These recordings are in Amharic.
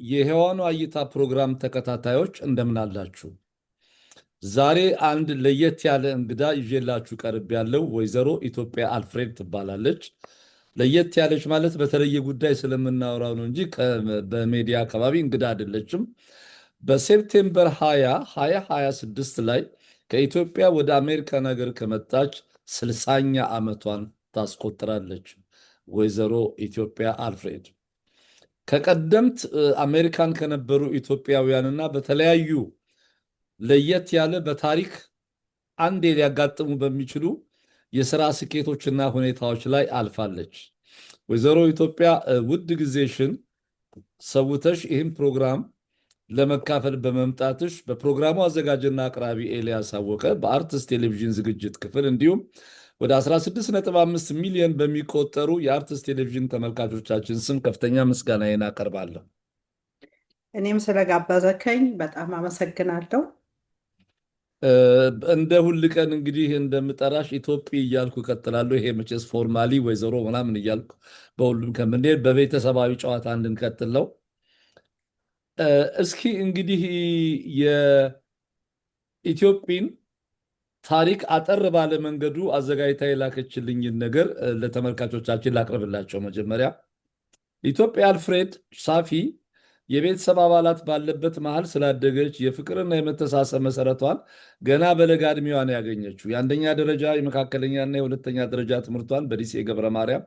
የሔዋኗ እይታ ፕሮግራም ተከታታዮች እንደምን አላችሁ? ዛሬ አንድ ለየት ያለ እንግዳ ይዤላችሁ ቀርብ ያለው ወይዘሮ ኢትዮጵያ አልፍሬድ ትባላለች። ለየት ያለች ማለት በተለየ ጉዳይ ስለምናወራው ነው እንጂ በሜዲያ አካባቢ እንግዳ አይደለችም። በሴፕቴምበር 2026 ላይ ከኢትዮጵያ ወደ አሜሪካን ሀገር ከመጣች 60ኛ ዓመቷን ታስቆጥራለች። ወይዘሮ ኢትዮጵያ አልፍሬድ ከቀደምት አሜሪካን ከነበሩ ኢትዮጵያውያንና በተለያዩ ለየት ያለ በታሪክ አንዴ ሊያጋጥሙ በሚችሉ የሥራ ስኬቶችና ሁኔታዎች ላይ አልፋለች። ወይዘሮ ኢትዮጵያ ውድ ጊዜሽን ሰውተሽ ይህም ፕሮግራም ለመካፈል በመምጣትሽ በፕሮግራሙ አዘጋጅና አቅራቢ ኤልያስ አወቀ በአርትስ ቴሌቪዥን ዝግጅት ክፍል እንዲሁም ወደ 16.5 ሚሊዮን በሚቆጠሩ የአርትስ ቴሌቪዥን ተመልካቾቻችን ስም ከፍተኛ ምስጋናዬን አቀርባለሁ። እኔም ስለጋበዘከኝ በጣም አመሰግናለሁ። እንደ ሁል ቀን እንግዲህ እንደምጠራሽ ኢትዮጵያ እያልኩ እቀጥላለሁ። ይሄ መቼስ ፎርማሊ ወይዘሮ ምናምን እያልኩ በሁሉም ከምንሄድ በቤተሰባዊ ጨዋታ እንድንቀጥል ነው። እስኪ እንግዲህ የኢትዮጵያን ታሪክ አጠር ባለ መንገዱ አዘጋጅታ የላከችልኝን ነገር ለተመልካቾቻችን ላቅርብላቸው። መጀመሪያ ኢትዮጵያ አልፍሬድ ሳፊ የቤተሰብ አባላት ባለበት መሃል ስላደገች የፍቅርና የመተሳሰብ መሰረቷን ገና በለጋ ዕድሜዋን ያገኘችው የአንደኛ ደረጃ የመካከለኛና የሁለተኛ ደረጃ ትምህርቷን በዲሴ ገብረ ማርያም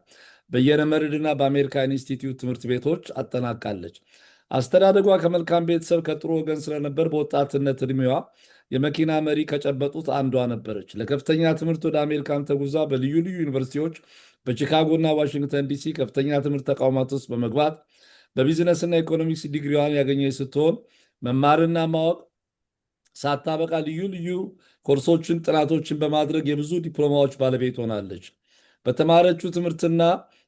በየነ መርዕድና በአሜሪካ ኢንስቲትዩት ትምህርት ቤቶች አጠናቃለች። አስተዳደጓ ከመልካም ቤተሰብ ከጥሩ ወገን ስለነበር በወጣትነት ዕድሜዋ የመኪና መሪ ከጨበጡት አንዷ ነበረች። ለከፍተኛ ትምህርት ወደ አሜሪካን ተጉዛ በልዩ ልዩ ዩኒቨርሲቲዎች በቺካጎና ዋሽንግተን ዲሲ ከፍተኛ ትምህርት ተቋማት ውስጥ በመግባት በቢዝነስና ኢኮኖሚክስ ዲግሪዋን ያገኘች ስትሆን መማርና ማወቅ ሳታበቃ ልዩ ልዩ ኮርሶችን፣ ጥናቶችን በማድረግ የብዙ ዲፕሎማዎች ባለቤት ሆናለች። በተማረችው ትምህርትና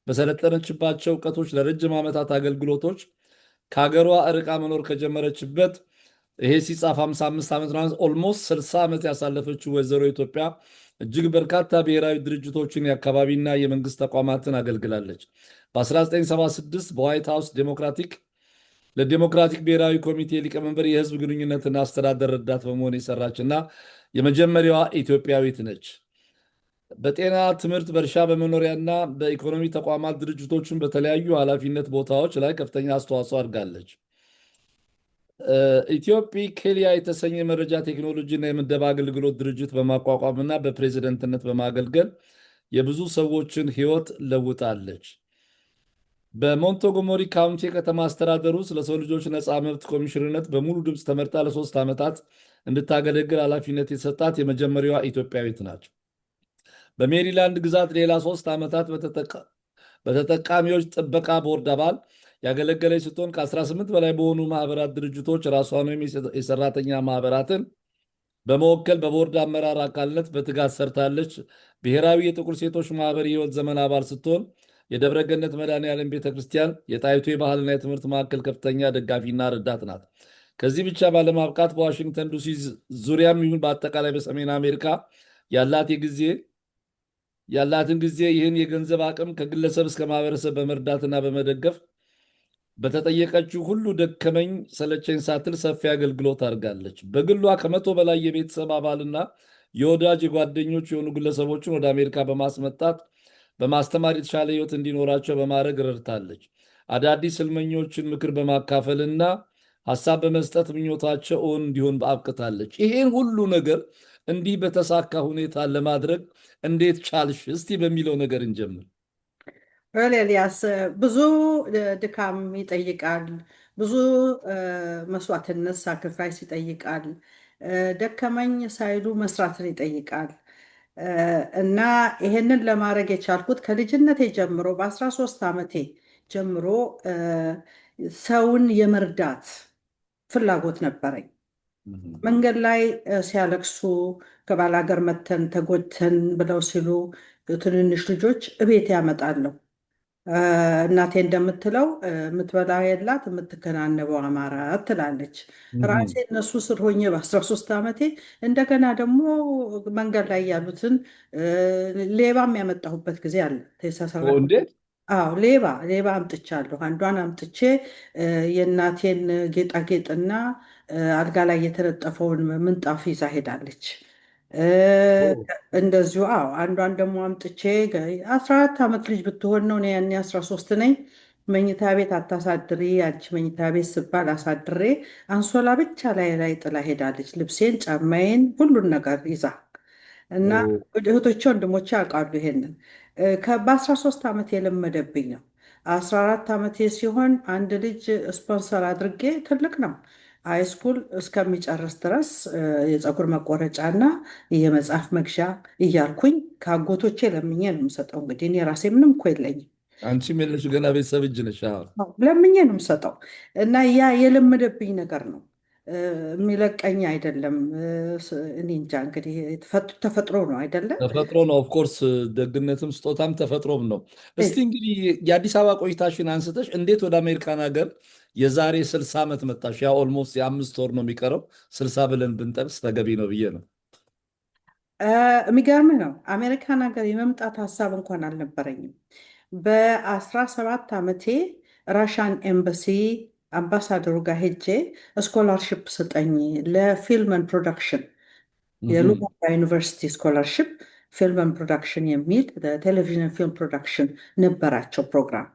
በሰለጠነችባቸው እውቀቶች ለረጅም ዓመታት አገልግሎቶች ከሀገሯ ርቃ መኖር ከጀመረችበት ይሄ ሲጻፍ 55 ዓመት ኦልሞስት 60 ዓመት ያሳለፈችው ወይዘሮ ኢትዮጵያ እጅግ በርካታ ብሔራዊ ድርጅቶችን የአካባቢና የመንግስት ተቋማትን አገልግላለች። በ1976 በዋይት ሃውስ ለዲሞክራቲክ ብሔራዊ ኮሚቴ ሊቀመንበር የህዝብ ግንኙነትና አስተዳደር ረዳት በመሆን የሰራችና የመጀመሪያዋ ኢትዮጵያዊት ነች። በጤና ትምህርት፣ በእርሻ፣ በመኖሪያና በኢኮኖሚ ተቋማት ድርጅቶችን በተለያዩ ኃላፊነት ቦታዎች ላይ ከፍተኛ አስተዋጽኦ አድርጋለች። ኢትዮጵያ ኬልያ የተሰኘ መረጃ ቴክኖሎጂና የምደባ አገልግሎት ድርጅት በማቋቋምና በፕሬዝደንትነት በማገልገል የብዙ ሰዎችን ህይወት ለውጣለች። በሞንቶጎመሪ ካውንቲ ከተማ አስተዳደር ውስጥ ለሰው ልጆች ነፃ መብት ኮሚሽነርነት በሙሉ ድምፅ ተመርጣ ለ3 ዓመታት እንድታገለግል ኃላፊነት የተሰጣት የመጀመሪያዋ ኢትዮጵያዊት ናቸው። በሜሪላንድ ግዛት ሌላ 3 ዓመታት በተጠቃሚዎች ጥበቃ ቦርድ አባል ያገለገለች ስትሆን ከ18 በላይ በሆኑ ማህበራት ድርጅቶች ራሷን ወይም የሰራተኛ ማህበራትን በመወከል በቦርድ አመራር አካልነት በትጋት ሰርታለች። ብሔራዊ የጥቁር ሴቶች ማህበር የህይወት ዘመን አባል ስትሆን የደብረገነት መድኃኔዓለም ቤተክርስቲያን የጣይቱ የባህልና የትምህርት ማዕከል ከፍተኛ ደጋፊና ረዳት ናት። ከዚህ ብቻ ባለማብቃት በዋሽንግተን ዲሲ ዙሪያም ይሁን በአጠቃላይ በሰሜን አሜሪካ ያላትን ጊዜ ይህን የገንዘብ አቅም ከግለሰብ እስከ ማህበረሰብ በመርዳትና በመደገፍ በተጠየቀችው ሁሉ ደከመኝ ሰለቸኝ ሳትል ሰፊ አገልግሎት አድርጋለች። በግሏ ከ100 በላይ የቤተሰብ አባልና የወዳጅ የጓደኞች የሆኑ ግለሰቦችን ወደ አሜሪካ በማስመጣት በማስተማር የተሻለ ህይወት እንዲኖራቸው በማድረግ ረድታለች። አዳዲስ ህልመኞችን ምክር በማካፈልና ሀሳብ በመስጠት ምኞታቸው እውን እንዲሆን አብቅታለች። ይሄን ሁሉ ነገር እንዲህ በተሳካ ሁኔታ ለማድረግ እንዴት ቻልሽ? እስቲ በሚለው ነገር እንጀምር። ኤልያስ፣ ብዙ ድካም ይጠይቃል፣ ብዙ መስዋዕትነት ሳክሪፋይስ ይጠይቃል፣ ደከመኝ ሳይሉ መስራትን ይጠይቃል። እና ይሄንን ለማድረግ የቻልኩት ከልጅነቴ ጀምሮ በ13 ዓመቴ ጀምሮ ሰውን የመርዳት ፍላጎት ነበረኝ። መንገድ ላይ ሲያለቅሱ ከባላገር መተን ተጎድተን ብለው ሲሉ ትንንሽ ልጆች እቤት ያመጣለሁ። እናቴ እንደምትለው የምትበላው የላት የምትከናነበው አማራት ትላለች። ራሴ እነሱ ስር ሆኜ በ13 ዓመቴ እንደገና ደግሞ መንገድ ላይ ያሉትን ሌባም ያመጣሁበት ጊዜ አለ። እንዴት አዎ ሌባ ሌባ አምጥቻለሁ። አንዷን አምጥቼ የእናቴን ጌጣጌጥና አልጋ ላይ የተነጠፈውን ምንጣፍ ይዛ ሄዳለች። እ፣ ኦ እንደዚሁ አዎ አንዷን ደግሞ አምጥቼ 14 ዓመት ልጅ ብትሆን ነው፣ እኔ ያኔ 13 ነኝ። መኝታ ቤት አታሳድሪ አንቺ መኝታ ቤት ስባል አሳድሬ አንሶላ ብቻ ላይ ጥላ ሄዳለች። ልብሴን፣ ጫማዬን፣ ሁሉን ነገር ይዛ እና ኦ እህቶቼ ወንድሞቼ ያውቃሉ ይሄንን። በ13 ዓመት የለመደብኝ ነው። 14 ዓመቴ ሲሆን አንድ ልጅ ስፖንሰር አድርጌ ትልቅ ነው ሃይስኩል እስከሚጨርስ ድረስ የፀጉር መቆረጫ እና የመጽሐፍ መግዣ እያልኩኝ ከአጎቶቼ ለምኜ ነው የምሰጠው። እንግዲህ እኔ ራሴ ምንም እኮ የለኝም። አንቺም የለሽ ገና ቤተሰብ እጅ ነሽ። አዎ። አዎ፣ ለምኜ ነው የምሰጠው እና ያ የለመደብኝ ነገር ነው። የሚለቀኝ አይደለም። እኔ እንጃ እንግዲህ ተፈጥሮ ነው አይደለም። ተፈጥሮ ነው። ኦፍኮርስ ደግነትም ስጦታም ተፈጥሮም ነው። እስቲ እንግዲህ የአዲስ አበባ ቆይታሽን አንስተሽ እንዴት ወደ አሜሪካን ሀገር የዛሬ 60 ዓመት መጣሽ? ያ ኦልሞስት የ5 ወር ነው የሚቀረው። 60 ብለን ብንጠቅስ ተገቢ ነው ብዬ ነው። የሚገርምህ ነው አሜሪካን ሀገር የመምጣት ሀሳብ እንኳን አልነበረኝም። በ17 ዓመቴ ራሻን ኤምባሲ አምባሳደሩ ጋር ሄጄ ስኮላርሽፕ ስጠኝ ለፊልምን ፕሮዳክሽን እህም፣ የሉጋንዳ ዩኒቨርሲቲ ስኮላርሽፕ ፊልም ፕሮዳክሽን የሚል ቴሌቪዥን ፊልም ፕሮዳክሽን ነበራቸው ፕሮግራም።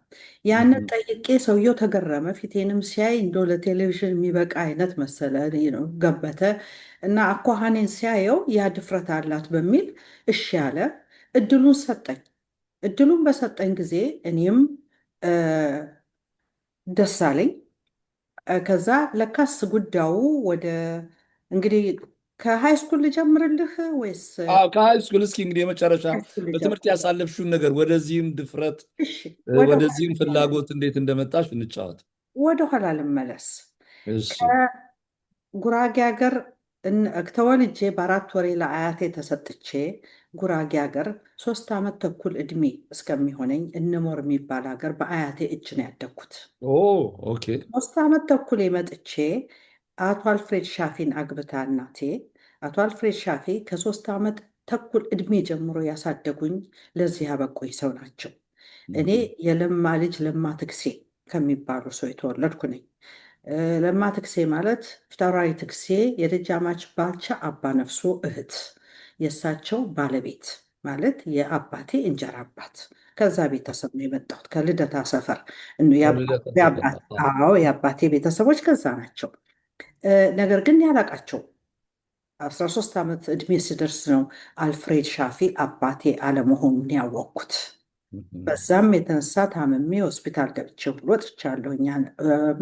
ያንን እህም። ጠይቄ ሰውየው ተገረመ። ፊቴንም ሲያይ እንደው ለቴሌቪዥን የሚበቃ አይነት መሰለ ነው ገበተ እና አኳኋኔን ሲያየው ያ ድፍረት አላት በሚል እሺ ያለ እድሉን ሰጠኝ። እድሉን በሰጠኝ ጊዜ እኔም እ፣ ደስ አለኝ። ከዛ ለካስ ጉዳዩ ወደ እንግዲህ ከሃይ ስኩል ልጀምርልህ ወይስ አዎ ከሃይ ስኩል እስኪ እንግዲህ የመጨረሻ ሃይ ስኩል በትምህርት ልጀምር? ያሳለፍሽውን ነገር ወደዚህም ድፍረት እሺ ወደ ኋላ ወደዚህም ልመለስ። ፍላጎት እንዴት እንደመጣሽ እንጫወት። ወደ ኋላ ልመለስ። እሺ። ከጉራጌ ሀገር ተወልጄ በ4 ወሬ ለአያቴ ተሰጥቼ ጉራጌ ሀገር 3 ዓመት ተኩል እድሜ እስከሚሆነኝ እነሞር የሚባል ሀገር በአያቴ እጅ ነው ያደግኩት። ኦ ኦኬ። 3 ዓመት ተኩል መጥቼ አቶ አልፍሬድ ሻፊን አግብታ እናቴ አቶ አልፍሬድ ሻፊ ከ3 ዓመት ተኩል እድሜ ጀምሮ ያሳደጉኝ ለዚህ ያበቁኝ ሰው ናቸው። እኔ እህም፣ የለማ ልጅ ለማ ትክሴ ከሚባሉ ሰው የተወለድኩ ነኝ። ለማ ትክሴ ማለት ፊታውራሪ ትክሴ የደጃማች ባልቻ አባ ነፍሶ እህት፣ የእሳቸው ባለቤት ማለት የአባቴ እንጀራ አባት። ከዛ ቤተሰብ ነው የመጣሁት ከልደታ ሰፈር። ከልደታ ሰፈር። አዎ። አዎ የአባቴ ቤተሰቦች ከዛ ናቸው። ነገር ግን ያላቃቸው 13 ዓመት ዕድሜ ስደርስ ነው አልፍሬድ ሻፊ አባቴ አለመሆኑን ያወቅኩት። እህም። በዛም የተነሳ ታምሜ ሆስፒታል ገብቼ ሁሉ ወጥቻለሁ። እኛ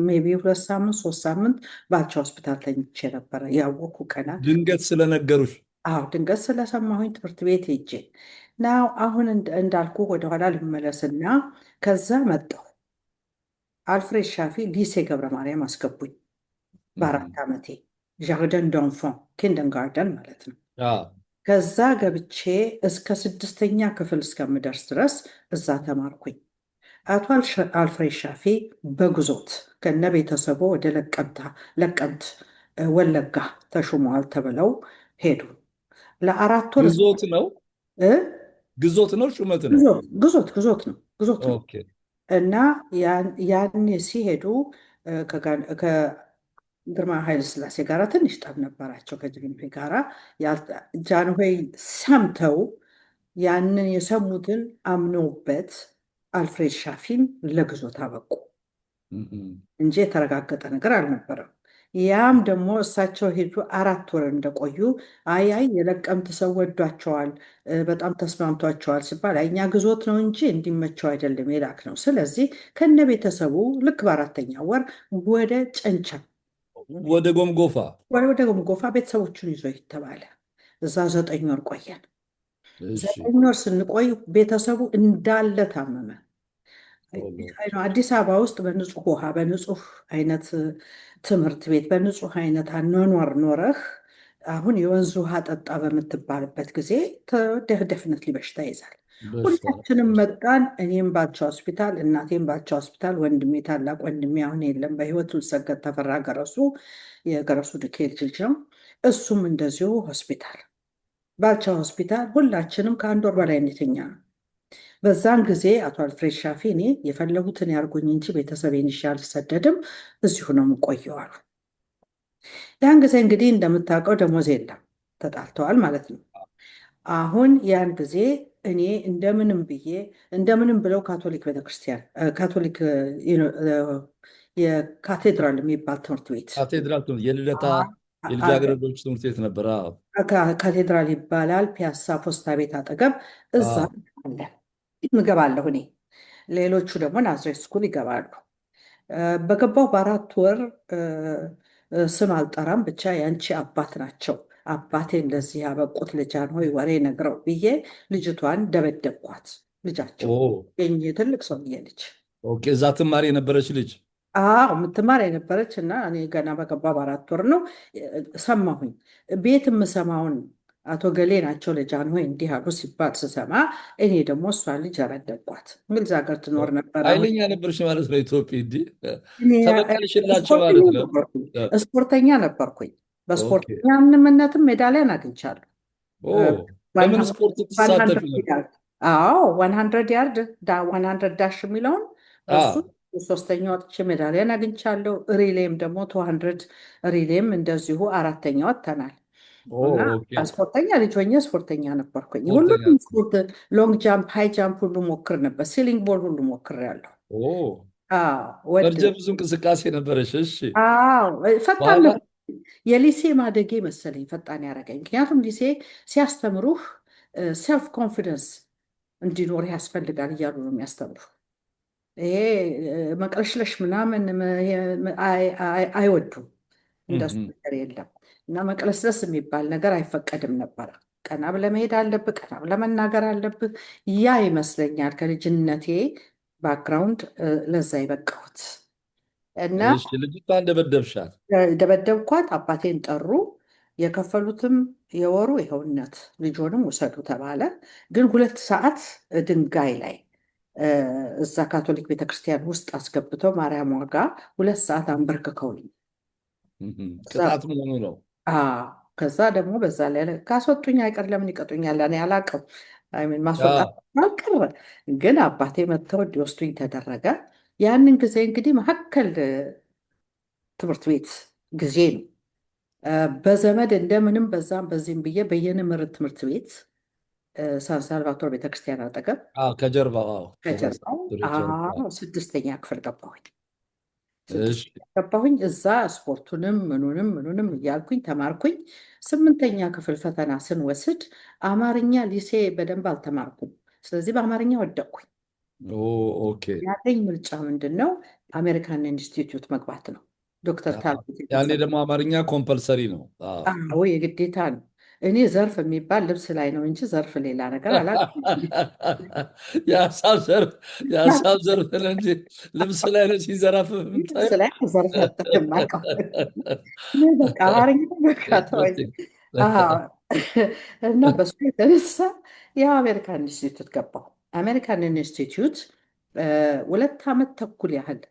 ሜይ ቢ 2 ሳምንት 3 ሳምንት ባልቻ ሆስፒታል ተኝቼ ነበረ ያወቅኩ ቀናት። ድንገት ስለነገሩሽ። አዎ ድንገት ስለሰማሁኝ ትምህርት ቤት ሄጄ ናው አሁን እንዳልኩ ወደኋላ ልመለስና ከዛ መጣሁ። አልፍሬድ ሻፊ ሊሴ ገብረ ማርያም አስገቡኝ እህም። በ4 ዓመቴ ዣርደን ዶንፎን ኪንደርጋርደን ማለት ነው። አዎ። ከዛ ገብቼ እስከ 6ኛ ክፍል እስከምደርስ ድረስ እዛ ተማርኩኝ። አቶ አልፍሬድ ሻፊ በግዞት ከነ ቤተሰቡ ወደ ለቀምት ወለጋ ተሹመዋል ተብለው ሄዱ። ለ4 ወር ግዞት ነው። እ? ግዞት ነው ሹመት ነው? ግዞት ነው ግዞት ነው። ኦኬ። እና ያን ሲሄዱ ከግርማ ኃይለ ሥላሴ ጋር ትንሽ ጠብ ነበራቸው። ከጅግንፔ ጋራ ጃንሆይ ሰምተው ያንን የሰሙትን አምነውበት አልፍሬድ ሻፊን ለግዞት አበቁ እህም። እንጂ የተረጋገጠ ነገር አልነበረም። ያም ደግሞ እሳቸው ሄዱ 4 ወር እንደቆዩ አይ የለቀምት ሰው ወዷቸዋል፣ በጣም ተስማምቷቸዋል ሲባል እኛ ግዞት ነው እንጂ እንዲመቸው አይደለም የላክ ነው። ስለዚህ ከነ ቤተሰቡ ልክ በ4ኛ ወር ወደ ጨንቻ ወደ ጎምጎፋ። ወደ ጎምጎፋ ቤተሰቦቹን ይዞ ተባለ። እዛ 9 ወር ቆየን። እሺ። 9 ወር ስንቆይ ቤተሰቡ እንዳለ ታመመ። አዲስ አበባ ውስጥ በንጹህ ውሃ፣ በንጹህ አይነት ትምህርት ቤት፣ በንጹህ አይነት አኗኗር ኖረህ አሁን የወንዝ ውሃ ጠጣ በምትባልበት ጊዜ ደፍነት በሽታ ይዛል። በሽታ። ሁላችንም መጣን። እኔም ባልቻ ሆስፒታል፣ እናቴም ባልቻ ሆስፒታል፣ ወንድሜ ታላቅ ወንድሜ አሁን የለም በህይወት ሰገድ ተፈራ ገረሱ የገረሱ ድኬል ልጅ ነው። እሱም እንደዚሁ ሆስፒታል፣ ባልቻ ሆስፒታል። ሁላችንም ከ1 ወር በላይ የተኛ ነው። በዛን ጊዜ አቶ አልፍሬድ ሻፊ እኔ የፈለጉትን ያርጉኝ እንጂ ቤተሰቤን ይዤ አልሰደድም፣ እዚሁ ነው የምቆየው አሉ። ያን ጊዜ እንግዲህ እንደምታውቀው ደሞዝ የለም፣ ተጣልተዋል ማለት ነው። አሁን ያን ጊዜ እኔ እንደምንም ብለው ካቶሊክ ቤተክርስቲያን ካቶሊክ የካቴድራል የሚባል ትምህርት ቤት ካቴድራል የልደታ አለ። የልጃገረዶች ትምህርት ቤት ነበር። አዎ። ካቴድራል ይባላል። ፒያሳ ፖስታ ቤት አጠገብ እዛ አዎ። አለ። እገባለሁ እኔ፣ ሌሎቹ ደግሞ ናዝሬት ስኩል ይገባሉ። በገባው በ4 ወር ስም አልጠራም፣ ብቻ ያንቺ አባት ናቸው አባቴ እንደዚህ ያበቁት ልጃንሆይ ወሬ ነግረው ብዬ ልጅቷን ደበደብኳት። ልጃቸው የእኚህ ትልቅ ሰውዬ ልጅ ኦኬ። እዛ ትማሪ የነበረች ልጅ የምትማር የነበረች እና እኔ ገና በገባ በ4 ወር ነው ሰማሁኝ። ቤት የምሰማውን አቶ ገሌ ናቸው ልጃንሆይ እንዲህ አሉ ሲባል ስሰማ እኔ ደግሞ እሷን ልጅ አበደብኳት። እንግሊዝ ሀገር ትኖር ነበር። ኃይለኛ ነበርሽ ማለት ነው። ኢትዮጵያ እንዲህ እኔ ተበቀልሽላቸው ስፖርተኛ ማለት ነው። ነበርኩኝ ስፖርተኛ ነበርኩኝ። ኦኬ። በስፖርተኛነትም ሜዳሊያን አግኝቻለሁ። በምን ስፖርት ትሳተፊ ነበር? አዎ 100 ያርድ 100 ዳሽ የሚለውን እሱ ሶስተኛ ወጥቼ ሜዳሊያን አግኝቻለሁ። ሪሌም ደግሞ 200 ሪሌም እንደዚሁ 4ተኛ ወጥተናል። እና ስፖርተኛ ልጅ ሆኜ ስፖርተኛ ነበርኩኝ። ሁሉም ስፖርት ሎንግ ጃምፕ፣ ሃይ ጃምፕ ሁሉ ሞክር ነበር። ሲሊንግ ቦርድ ሁሉ ሞክር ያለሁ። ፈርጀ ብዙ እንቅስቃሴ ነበረሽ። እሺ። ፈጣን ነበር። የሊሴ ማደጌ መሰለኝ ፈጣን ያደረገኝ። ምክንያቱም ሊሴ ሲያስተምሩህ ሴልፍ ኮንፊደንስ እንዲኖር ያስፈልጋል እያሉ ነው የሚያስተምሩ። ይሄ መቅለሽለሽ ምናምን አይወዱም። እንደሱ ነገር የለም። እና መቅለስለስ የሚባል ነገር አይፈቀድም ነበረ። ቀና ብለህ መሄድ አለብህ፣ ቀና ብለህ መናገር አለብህ። ያ ይመስለኛል ከልጅነቴ ባክግራውንድ ለዛ የበቃሁት። እና ልጅቷን ደበደብሻት? ደበደብኳት። አባቴን ጠሩ። የከፈሉትም የወሩ ይኸውነት ልጆንም ውሰዱ ተባለ። ግን 2 ሰዓት ድንጋይ ላይ እዛ ካቶሊክ ቤተክርስቲያን ውስጥ አስገብተው ማርያም ዋጋ 2 ሰዓት አንበርክከውልኝ ቅጣት መሆኑ ነው። ከዛ ደግሞ በዛ ላይ ካስወጡኝ አይቀር ለምን ይቀጡኛል? እኔ አላውቅም። ማስወጣት አልቀረ፣ ግን አባቴ መጥተው እንዲወስዱኝ ተደረገ። ያንን ጊዜ እንግዲህ መካከል ትምህርት ቤት ጊዜ ነው። በዘመድ እንደምንም በዛም በዚህም ብዬ በየንምርት ትምህርት ቤት ሳን ሳልቫቶር ቤተክርስቲያን አጠገብ ከጀርባው 6ኛ ክፍል ገባሁኝ። እዛ ስፖርቱንም ምኑንም እያልኩኝ ተማርኩኝ። 8ኛ ክፍል ፈተና ስንወስድ አማርኛ ሊሴ በደንብ አልተማርኩም። ስለዚህ በአማርኛ ወደቅኩኝ። ያለኝ ምርጫ ምንድን ነው? አሜሪካን ኢንስቲትዩት መግባት ነው። ዶክተር ያኔ ደግሞ አማርኛ ኮምፐልሰሪ ነው። የግዴታ ነው። እኔ ዘርፍ የሚባል ልብስ ላይ ነው እንጂ ዘርፍ ሌላ ነገር አላውቅም። የሀሳብ ዘርፍ ነው እንጂ ልብስ ላይ ነው ሲዘረፍ ልብስ ላይ ዘርፍ ያጠቅማቀው በቃ አማርኛ በቃ ተወኝ። እና በሱ የተነሳ ያው አሜሪካን ኢንስቲትዩት ገባሁ። አሜሪካን ኢንስቲትዩት 2 ዓመት ተኩል ያህል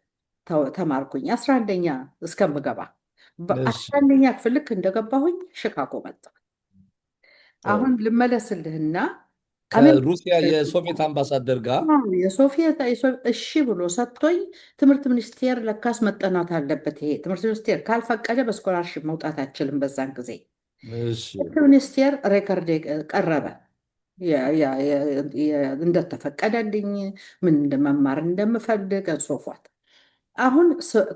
ተማርኩኝ 11ኛ እስከምገባ። በ11ኛ ክፍል ልክ እንደገባሁኝ ሽካጎ መጣ። አሁን ልመለስልህና ከሩሲያ የሶቪየት አምባሳደር ጋር የሶቪየት እሺ ብሎ ሰጥቶኝ ትምህርት ሚኒስቴር ለካስ መጠናት አለበት። ይሄ ትምህርት ሚኒስቴር ካልፈቀደ በስኮላርሽፕ መውጣት አይችልም። በዛን ጊዜ ትምህርት ሚኒስቴር ሬከርድ ቀረበ እንደተፈቀደልኝ ምን መማር እንደምፈልግ ሶፏት። አሁን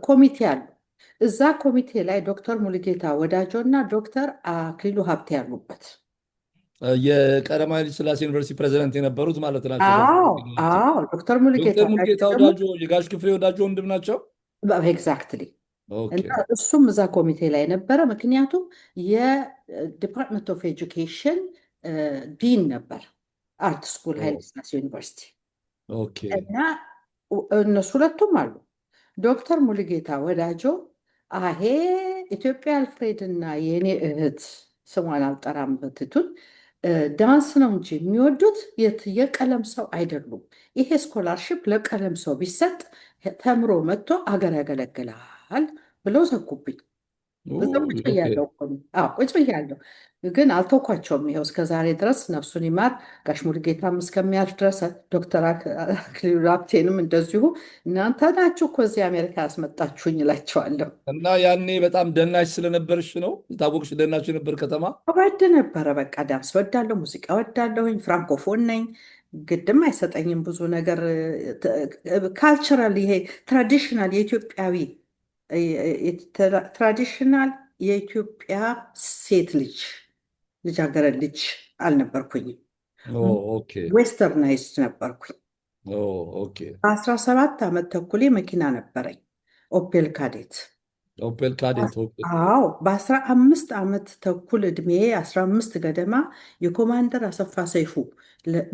ኮሚቴ አሉ። እዛ ኮሚቴ ላይ ዶክተር ሙሉጌታ ወዳጆ እና ዶክተር አክሊሉ ሀብቴ ያሉበት የቀዳማዊ ኃይለ ሥላሴ ዩኒቨርሲቲ ፕሬዚደንት የነበሩት ማለት ናቸው። ዶክተር ሙሉጌታ ወዳጆ የጋሽ ክፍሌ ወዳጆ ወንድም ናቸው። ኤግዛክትሊ። እና እሱም እዛ ኮሚቴ ላይ ነበረ። ምክንያቱም የዲፓርትመንት ኦፍ ኤጁኬሽን ዲን ነበር አርት ስኩል ኃይለ ሥላሴ ዩኒቨርሲቲ። እና እነሱ ሁለቱም አሉ። ዶክተር ሙሉጌታ ወዳጆ አሄ ኢትዮጵያ አልፍሬድ እና የእኔ እህት ስሟን አልጠራም በትቱን ዳንስ ነው እንጂ የሚወዱት የቀለም ሰው አይደሉም። ይሄ ስኮላርሽፕ ለቀለም ሰው ቢሰጥ ተምሮ መጥቶ አገር ያገለግላል ብለው ዘጉብኝ። እዛ ቁጭ ኦኬ። ብያለሁ እኮ እኔ። አዎ ቁጭ ብያለሁ፣ ግን አልተውኳቸውም። ይኸው እስከ ዛሬ ድረስ ነፍሱን ይማር ጋሽ ሙሉጌታም እስከሚያልፍ ድረስ ዶክተር አክሊሉ ሀብቴንም እንደዚሁ እናንተ ናችሁ እኮ እዚህ አሜሪካ ያስመጣችሁኝ እላቸዋለሁ። እና ያኔ በጣም ደናሽ ስለነበርሽ ነው ታወቅሽ? ደናሽ የነበር ከተማ። ወድ ነበረ። በቃ ዳንስ ወዳለሁ፣ ሙዚቃ ወዳለሁኝ፣ ፍራንኮፎን ነኝ። ግድም አይሰጠኝም ብዙ ነገር። ካልቸራል ይሄ ትራዲሽናል የኢትዮጵያዊ ትራዲሽናል የኢትዮጵያ ሴት ልጅ ልጃገረድ ልጅ አልነበርኩኝም። ኦኬ ዌስተርናይዝድ ነበርኩኝ። ኦኬ። በ17 ዓመት ተኩሌ መኪና ነበረኝ፣ ኦፔል ካዴት። ኦፔል ካዴት። ኦኬ። አዎ በ15 ዓመት ተኩል ዕድሜ 15 ገደማ የኮማንደር አሰፋ ሰይፉ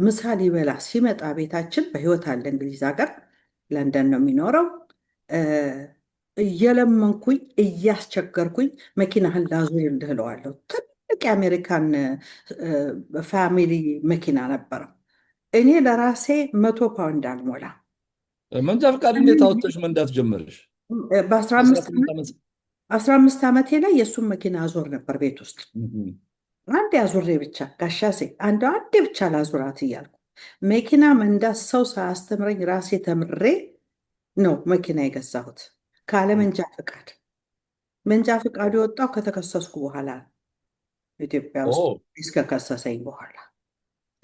ምሳ ሊበላ ሲመጣ ቤታችን በሕይወት አለ እንግሊዝ ሀገር ለንደን ነው የሚኖረው። እየለመንኩኝ እያስቸገርኩኝ መኪናህን ላዙር እንድህለዋለሁ። ትልቅ የአሜሪካን ፋሚሊ መኪና ነበረው። እኔ ለራሴ 100 ፓውንድ አልሞላ። መንጃ ፈቃድ እንዴት አወጥተሽ መንዳት ጀመርሽ? በ15 18 ዓመት። 15 ዓመቴ ላይ የእሱን መኪና አዞር ነበር ቤት ውስጥ። እም። አንዴ አዙሬ ብቻ ጋሻሴ አንዴ ብቻ ላዙራት እያልኩ መኪና መንዳት ሰው ሳያስተምረኝ ራሴ ተምሬ ነው መኪና የገዛሁት ካለ መንጃ ፈቃድ። መንጃ ፈቃዱ የወጣው ከተከሰስኩ በኋላ ነው። ኢትዮጵያ ውስጥ እስከከሰሰኝ በኋላ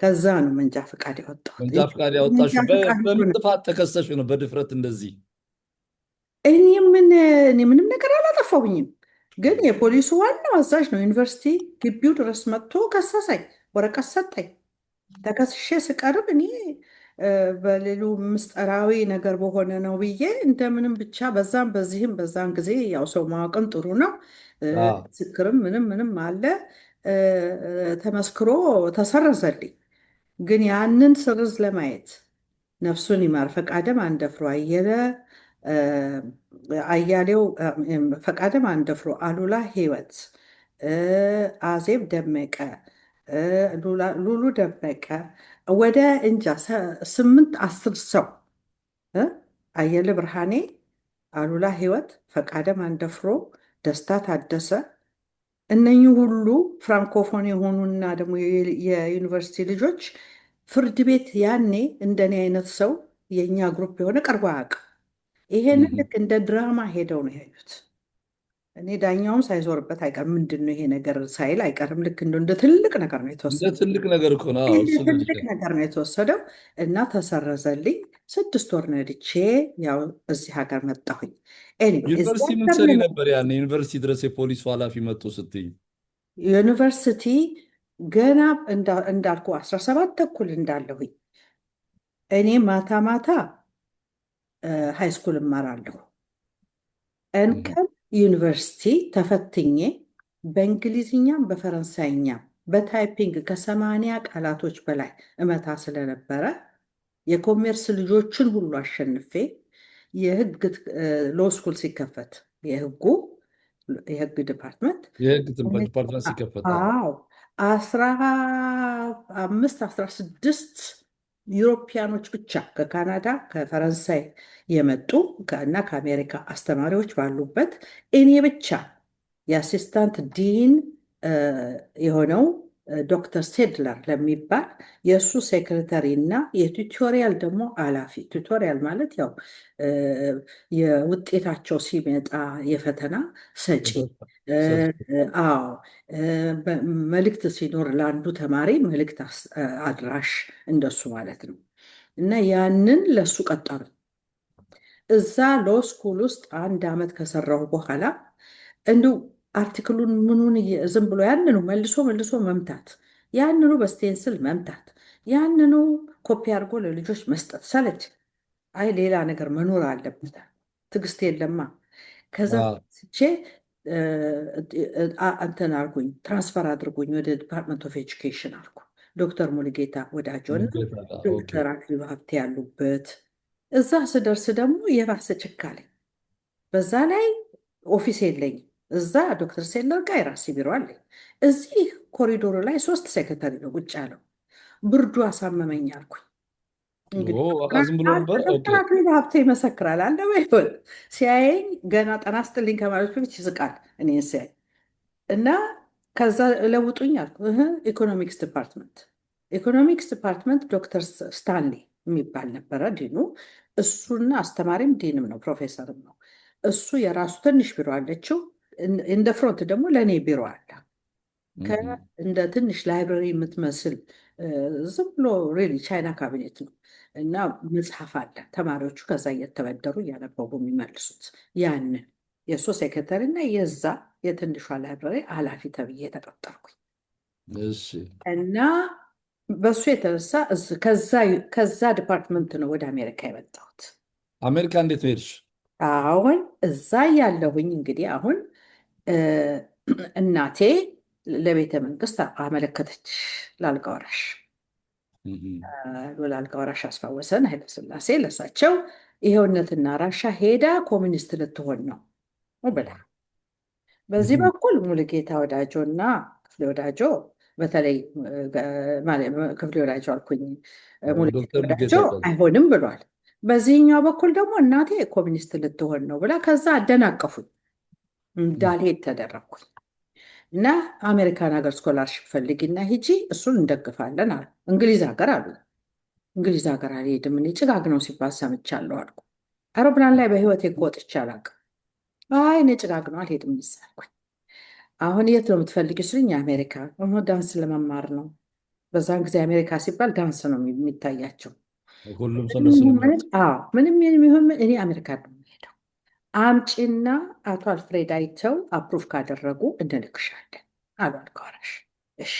ከዛ ነው መንጃ ፈቃድ ያወጣሁት። መንጃ ፈቃድ መንጃ ያወጣሽው ፈቃድ በምን ጥፋት ተከሰሽ ነው? በድፍረት እንደዚህ? እኔ ምንም ነገር አላጠፋሁኝም። ግን የፖሊሱ ዋናው አዛዥ ነው ዩኒቨርሲቲ ግቢው ድረስ መጥቶ ከሰሰኝ፣ ወረቀት ሰጠኝ። ተከስሼ ስቀርብ እኔ በሌሉ ምስጢራዊ ነገር በሆነ ነው ብዬ እንደምንም ብቻ በዛም በዚህም በዛን ጊዜ ያው ሰው ማወቅም ጥሩ ነው። ምስክርም ምንም ምንም አለ ተመስክሮ ተሰረዘልኝ። ግን ያንን ስርዝ ለማየት ነፍሱን ይማር ፈቃደም አንደፍሮ አያሌው ፈቃደም አንደፍሮ፣ አሉላ ህይወት፣ አዜብ ደመቀ፣ ሉሉ ደመቀ ወደ እንጃ 8 10 ሰው አየለ ብርሃኔ፣ አሉላ ህይወት፣ ፈቃደም አንደፍሮ፣ ደስታ ታደሰ እነኚህ ሁሉ ፍራንኮፎን የሆኑና ደግሞ የዩኒቨርሲቲ ልጆች ፍርድ ቤት ያኔ እንደኔ አይነት ሰው የእኛ ግሩፕ የሆነ ቀርቦ አያውቅም። ይሄንን ልክ እንደ ድራማ ሄደው ነው ያዩት። እኔ ዳኛውም ሳይዞርበት አይቀርም ምንድን ነው ይሄ ነገር ሳይል አይቀርም። ልክ እንደ ትልቅ ነገር ነው እንደ የተወሰደው። ትልቅ ነገር እኮ ነው። እንደ ትልቅ ነገር ነው የተወሰደው እና ተሰረዘልኝ። 6 ወር ነድቼ ያው እዚህ ሀገር መጣሁኝ። ዩኒቨርሲቲ ምን ትሰሪ ነበር ያኔ? ዩኒቨርሲቲ ድረስ የፖሊሱ ኃላፊ መጥቶ ስትይ? ዩኒቨርሲቲ ገና እንዳልኩ 17 ተኩል እንዳለሁኝ እኔ ማታ ማታ ሃይስኩል እማራለሁ። ቀን ዩኒቨርሲቲ ተፈትኜ በእንግሊዝኛም በፈረንሳይኛም በታይፒንግ ከ80 ቃላቶች በላይ እመታ ስለነበረ የኮሜርስ ልጆችን ሁሉ አሸንፌ የህግ ሎ ስኩል ሲከፈት የህግ ዲፓርትመንት ሲከፈት 15 16 ዩሮፒያኖች ብቻ ከካናዳ ከፈረንሳይ የመጡ እና ከአሜሪካ አስተማሪዎች ባሉበት እኔ ብቻ የአሲስታንት ዲን የሆነው ዶክተር ሴድለር ለሚባል የእሱ ሴክሬታሪ እና የቱቶሪያል ደግሞ አላፊ። ቱቶሪያል ማለት ያው የውጤታቸው ሲመጣ የፈተና ሰጪ፣ አዎ መልእክት ሲኖር ለአንዱ ተማሪ መልእክት አድራሽ እንደሱ ማለት ነው። እና ያንን ለሱ ቀጠሩ። እዛ ሎ ስኩል ውስጥ 1 ዓመት ከሰራሁ በኋላ እንዲሁ አርቲክሉን ምኑን ዝም ብሎ ያንኑ መልሶ መምታት፣ ያንኑ በስቴንስል መምታት፣ ያንኑ ኮፒ አድርጎ ለልጆች መስጠት ሰለች። አይ ሌላ ነገር መኖር አለበት፣ ትዕግስት የለማ። ከዛ ስቼ እንትን አልኩኝ፣ ትራንስፈር አድርጉኝ ወደ ዲፓርትመንት ኦፍ ኤጁኬሽን አልኩ። ዶክተር ሙሉጌታ ወዳጆና ዶክተር አክሊሉ ሀብቴ ያሉበት። እዛ ስደርስ ደግሞ የባሰ ችካለኝ። በዛ ላይ ኦፊስ የለኝም። እዛ ዶክተር ሴለር ጋር የራሴ ቢሮ አለኝ። እዚህ ኮሪዶሩ ላይ 3 ሴክሬታሪ ነው ቁጭ ያለው። ብርዱ አሳመመኝ አልኩኝ። እንግዲህ ዝም ብሎ ነበር። ኦኬ። ዶክተር አክሊሉ ሀብቴ ይመሰክራል። አንደ ይሆን ሲያየኝ ገና ጠና ስትልኝ ከማለት በፊት ይስቃል እኔን ሲያይ እና ከዛ ለውጡኝ አልኩ። ኢኮኖሚክስ ዲፓርትመንት ዶክተር ስታንሊ የሚባል ነበረ ዲኑ። እሱና አስተማሪም ዲንም ነው ፕሮፌሰርም ነው። እሱ የራሱ ትንሽ ቢሮ አለችው። እንደ ፍሮንት ደግሞ ለእኔ ቢሮ አለ። እንደ ትንሽ ላይብረሪ የምትመስል ዝም ብሎ ሪሊ ቻይና ካቢኔት ነው እና መጽሐፍ አለ። ተማሪዎቹ ከዛ እየተበደሩ እያነበቡ የሚመልሱት ያንን የእሱ ሴክሬታሪ እና የዛ የትንሿ ላይብረሪ ኃላፊ ተብዬ ተቀጠርኩኝ እሺ። እና በእሱ የተነሳ ከዛ ዲፓርትመንት ነው ወደ አሜሪካ የመጣሁት። አሜሪካ እንዴት ሄድሽ? አሁን እዛ ያለሁኝ እንግዲህ አሁን እናቴ ለቤተ መንግስት አመለከተች ላልጋ ወራሽ ላልጋ ወራሽ አስፋወሰን ኃይለሥላሴ ለሳቸው ይኸውነትና ራሻ ሄዳ ኮሚኒስት ልትሆን ነው ብላ በዚህ በኩል ሙሉጌታ ወዳጆ እና ክፍሌ ወዳጆ በተለይ ክፍሌ ወዳጆ አልኩኝ ሙሉጌታ ወዳጆ አይሆንም ብሏል። በዚህኛው በኩል ደግሞ እናቴ ኮሚኒስት ልትሆን ነው ብላ ከዛ አደናቀፉኝ። እንዳልሄድ ተደረግኩኝ እና አሜሪካን ሀገር ስኮላርሽፕ ፈልጊና ሂጂ እሱን እንደግፋለን አሉ። እንግሊዝ ሀገር አሉ። እንግሊዝ ሀገር አልሄድም እኔ ጭጋግ ነው ሲባል ሰምቻለሁ አልኩ። አውሮፕላን ላይ በህይወቴ ወጥቼ አላውቅም። አይ እኔ ጭጋግ ነው አልሄድም ይሳልኩኝ። አሁን የት ነው የምትፈልጊው ስሉኝ አሜሪካ። ዳንስ ለመማር ነው። በዛን ጊዜ አሜሪካ ሲባል ዳንስ ነው የሚታያቸው። ሁሉም ሰው ምንም የሚሆን እኔ አሜሪካ ነው የሚሄደው። አምጪና አቶ አልፍሬድ አይተው አፕሩቭ ካደረጉ እንልክሻለን አሉ አልጋ ወራሽ። እሺ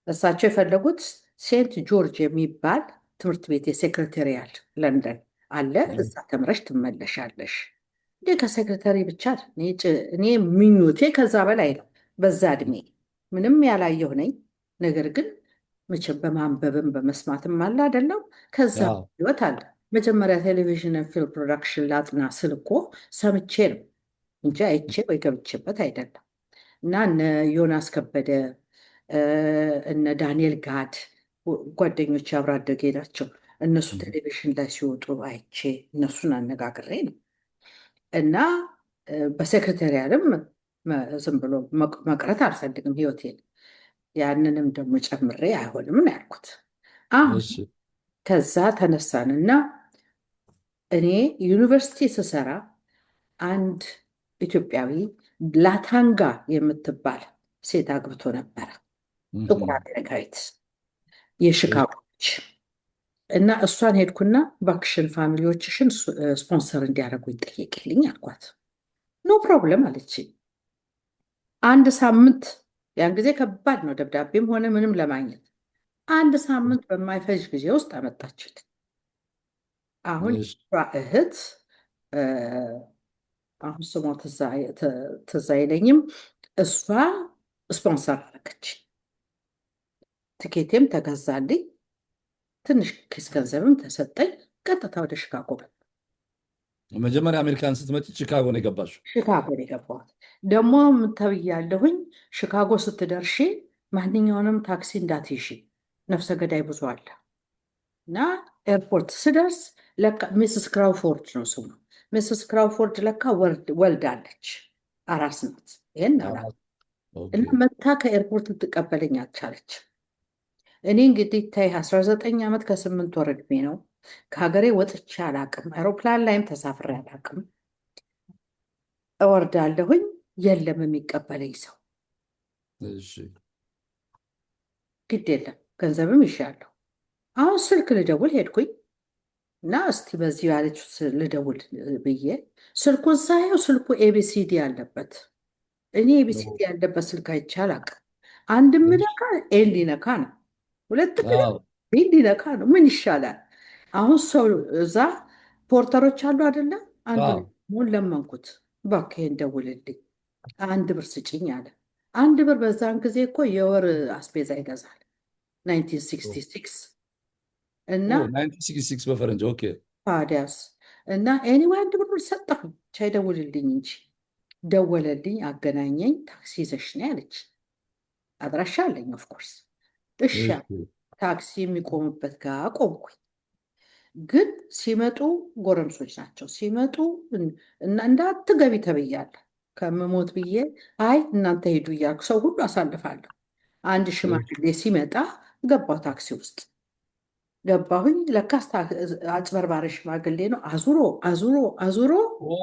እሳቸው የፈለጉት ሴንት ጆርጅ የሚባል ትምህርት ቤት የሴክሬታሪያል ለንደን አለ። እዛ ተምረሽ ትመለሻለሽ። እንዴ ከሴክሬታሪ ብቻ እኔ ምኞቴ ከዛ በላይ ነው። በዛ እድሜ ምንም ያላየሁ ነኝ። ነገር ግን መቼም በማንበብም በመስማትም አለ አይደለም። ከዛ ህይወት አለ። መጀመሪያ ቴሌቪዥን ፊልም ፕሮዳክሽን ላጥና ስል እኮ ሰምቼ ነው እንጂ አይቼ ወይ ገብቼበት አይደለም። እና እነ ዮናስ ከበደ እነ ዳንኤል ጋድ ጓደኞች አብሮ አደጌ ናቸው። እነሱ ቴሌቪዥን ላይ ሲወጡ አይቼ እነሱን አነጋግሬ ነው። እና በሴክሬታሪያልም ዝም ብሎ መቅረት አልፈልግም ህይወቴን። ያንንም ደግሞ ጨምሬ አይሆንም ነው ያልኩት። አሁን ከዛ ተነሳንና እኔ ዩኒቨርሲቲ ስሰራ አንድ ኢትዮጵያዊ ላታንጋ የምትባል ሴት አግብቶ ነበረ፣ ጥቁር አሜሪካዊት የሽካጎች እና እሷን ሄድኩና ባክሽን ፋሚሊዎችሽን ስፖንሰር እንዲያደርጉ ይጠየቅልኝ አልኳት። ኖ ፕሮብለም አለች። አንድ ሳምንት ያን ጊዜ ከባድ ነው ደብዳቤም ሆነ ምንም ለማግኘት። አንድ ሳምንት በማይፈጅ ጊዜ ውስጥ አመጣችል። አሁን እህት አሁን ስሟ ትዝ አይለኝም። እሷ ስፖንሰር አደረገች። ትኬቴም ተገዛልኝ። ትንሽ ኪስ ገንዘብም ተሰጠኝ። ቀጥታ ወደ ሺካጎ። መጀመሪያ አሜሪካን ስትመጪ ሺካጎ ነው የገባሽው? ሺካጎ ነው የገባሁት። ደግሞ ተብያለሁኝ ሺካጎ ስትደርሺ ማንኛውንም ታክሲ እንዳትይሺ፣ ነፍሰ ገዳይ ብዙ አለ። እና ኤርፖርት ስደርስ ለካ ሚስስ ክራውፎርድ ነው ስሙ። ሚስስ ክራውፎርድ ለካ ወልዳለች፣ አራስ ናት። ይህን እና መታ ከኤርፖርት ልትቀበለኝ አልቻለች። እኔ እንግዲህ ታይ 19 ዓመት ከ8 ወር ዕድሜ ነው። ከሀገሬ ወጥቼ አላቅም። አውሮፕላን ላይም ተሳፍሬ አላቅም። እወርዳለሁኝ፣ የለም የሚቀበለኝ ሰው። ግድ የለም ገንዘብም ይሻለሁ። አሁን ስልክ ልደውል ሄድኩኝ እና እስቲ በዚህ ያለች ልደውል ብዬ ስልኩን ሳየው ስልኩ ኤቢሲዲ ያለበት፣ እኔ ኤቢሲዲ ያለበት ስልክ አይቼ አላቅም። አንድ ምነካ ኤል ሊነካ ነው፣ ሁለት ኤል ሊነካ ነው። ምን ይሻላል? አሁን ሰው እዛ ፖርተሮች አሉ አይደለም። አንዱ ሙን ለመንኩት፣ እባክህ ደውልልኝ፣ 1 ብር ስጭኝ አለ። 1 ብር በዛን ጊዜ እኮ የወር አስቤዛ ይገዛል። 1966 እና 1966 በፈረንጅ ኦኬ። ታዲያስ እና ኤኒዌይ 1 ብር ሰጠሁኝ። ቻይ ደውልልኝ እንጂ ደወለልኝ፣ አገናኘኝ። ታክሲ ይዘሽ ነይ አለች። አድራሻ አለኝ ኦፍኮርስ። እሺ ታክሲ የሚቆምበት ጋር ቆምኩኝ። ግን ሲመጡ ጎረምሶች ናቸው ሲመጡ እና እንዳትገቢ ተብያለሁ። ከምሞት ብዬ አይ እናንተ ሄዱ እያልኩ ሰው ሁሉ አሳልፋለሁ። አንድ ሽማግሌ ሲመጣ ገባሁ ታክሲ ውስጥ ገባሁኝ። ለካስ አጭበርባሪ ሽማግሌ ነው። አዙሮ አዙሮ አዙሮ ኦ፣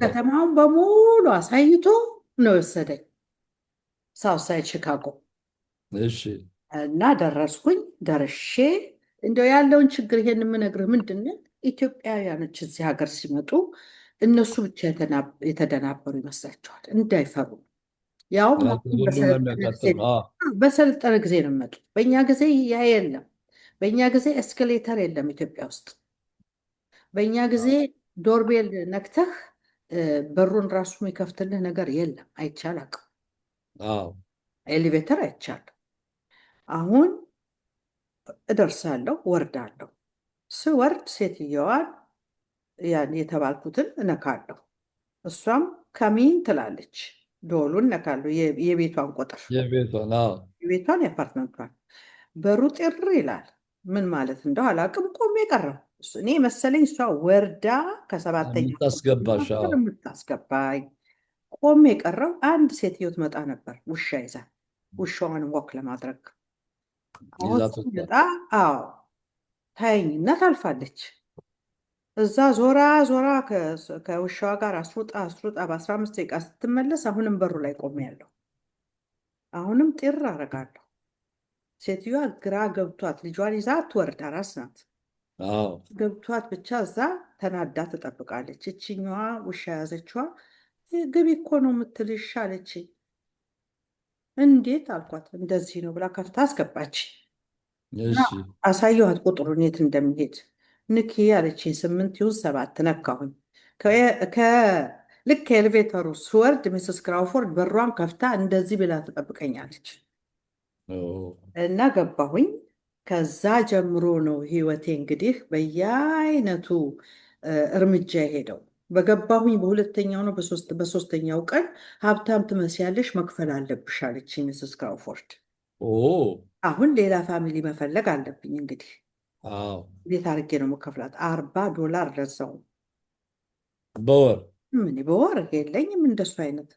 ከተማውን በሙሉ አሳይቶ ነው የወሰደኝ ሳውሳይድ ሺካጎ። እሺ፣ እና ደረስኩኝ። ደርሼ እንደው ያለውን ችግር ይሄን የምነግርህ ምንድን ነው፣ ኢትዮጵያውያኖች እዚህ ሀገር ሲመጡ እነሱ ብቻ የተደናበሩ ይመስላቸዋል። እንዳይፈሩ ያውም አሁን ሁሉም ነው የሚያቃጥለው። በሰለጠነ ጊዜ ነው የሚመጡት። በእኛ ጊዜ ያ የለም። በእኛ ጊዜ ኤስኬሌተር የለም ኢትዮጵያ ውስጥ። በእኛ ጊዜ ዶርቤል ነክተህ በሩን ራሱ የሚከፍትልህ ነገር የለም። አይቻል አቅም አዎ፣ ኤሌቬተር አይቻል። አሁን እደርሳለሁ፣ ወርዳለሁ። ስወርድ ሴትየዋን ያን የተባልኩትን እነካለሁ። እሷም ከሚን ትላለች። ዶሉን እነካለሁ፣ የቤቷን ቁጥር፣ የቤቷን። አዎ፣ የቤቷን የአፓርትመንቷን። በሩ ጥር ይላል። ምን ማለት እንደው አላውቅም። ቆሜ ቀረሁ። እኔ መሰለኝ እሷ ወርዳ ከሰባተኛ የምታስገባሽ። አዎ፣ የምታስገባኝ። ቆሜ ቀረሁ። አንድ ሴትዮ ትመጣ ነበር ውሻ ይዛ፣ ውሻዋን ወክ ለማድረግ አሁን ይዛ ስትመጣ፣ አዎ ታየኝነት አልፋለች። እዛ ዞራ ዞራ ከውሻዋ ጋር አስሩጣ አስሩጣ በ15 ደቂቃ ስትመለስ አሁንም በሩ ላይ ቆሜያለሁ። አሁንም ጢር አረጋለሁ። ሴትዮዋ ግራ ገብቷት ልጇን ይዛ ትወርድ፣ አራስ ናት። አዎ፣ ገብቷት ብቻ እዛ ተናዳ ትጠብቃለች። እችኛዋ ውሻ ያዘችዋ ግቢ እኮ ነው የምትልሽ አለች። እንዴት አልኳት። እንደዚህ ነው ብላ ከፍታ አስገባች። እና እሺ፣ አሳየኋት ቁጥሩን የት እንደሚሄድ። ንኪ አለችኝ። 8 ይሁን 7 ነካሁኝ። ልክ ከኤሌቬተሩ ስወርድ ሚስስ ክራውፎርድ በሯን ከፍታ እንደዚህ ብላ ትጠብቀኛለች። ኦ፣ እና ገባሁኝ። ከዛ ጀምሮ ነው ህይወቴ እንግዲህ በየአይነቱ እርምጃ የሄደው። በገባሁኝ በሁለተኛው ነው በሶስተኛው ቀን ሀብታም ትመስያለሽ መክፈል አለብሽ አለች ሚስስ ክራውፎርድ። ኦ፣ አሁን ሌላ ፋሚሊ መፈለግ አለብኝ እንግዲህ። አዎ፣ እንዴት አድርጌ ነው መከፍላት? $40 ለዛው። በወር ምን በወር የለኝም እንደሱ አይነት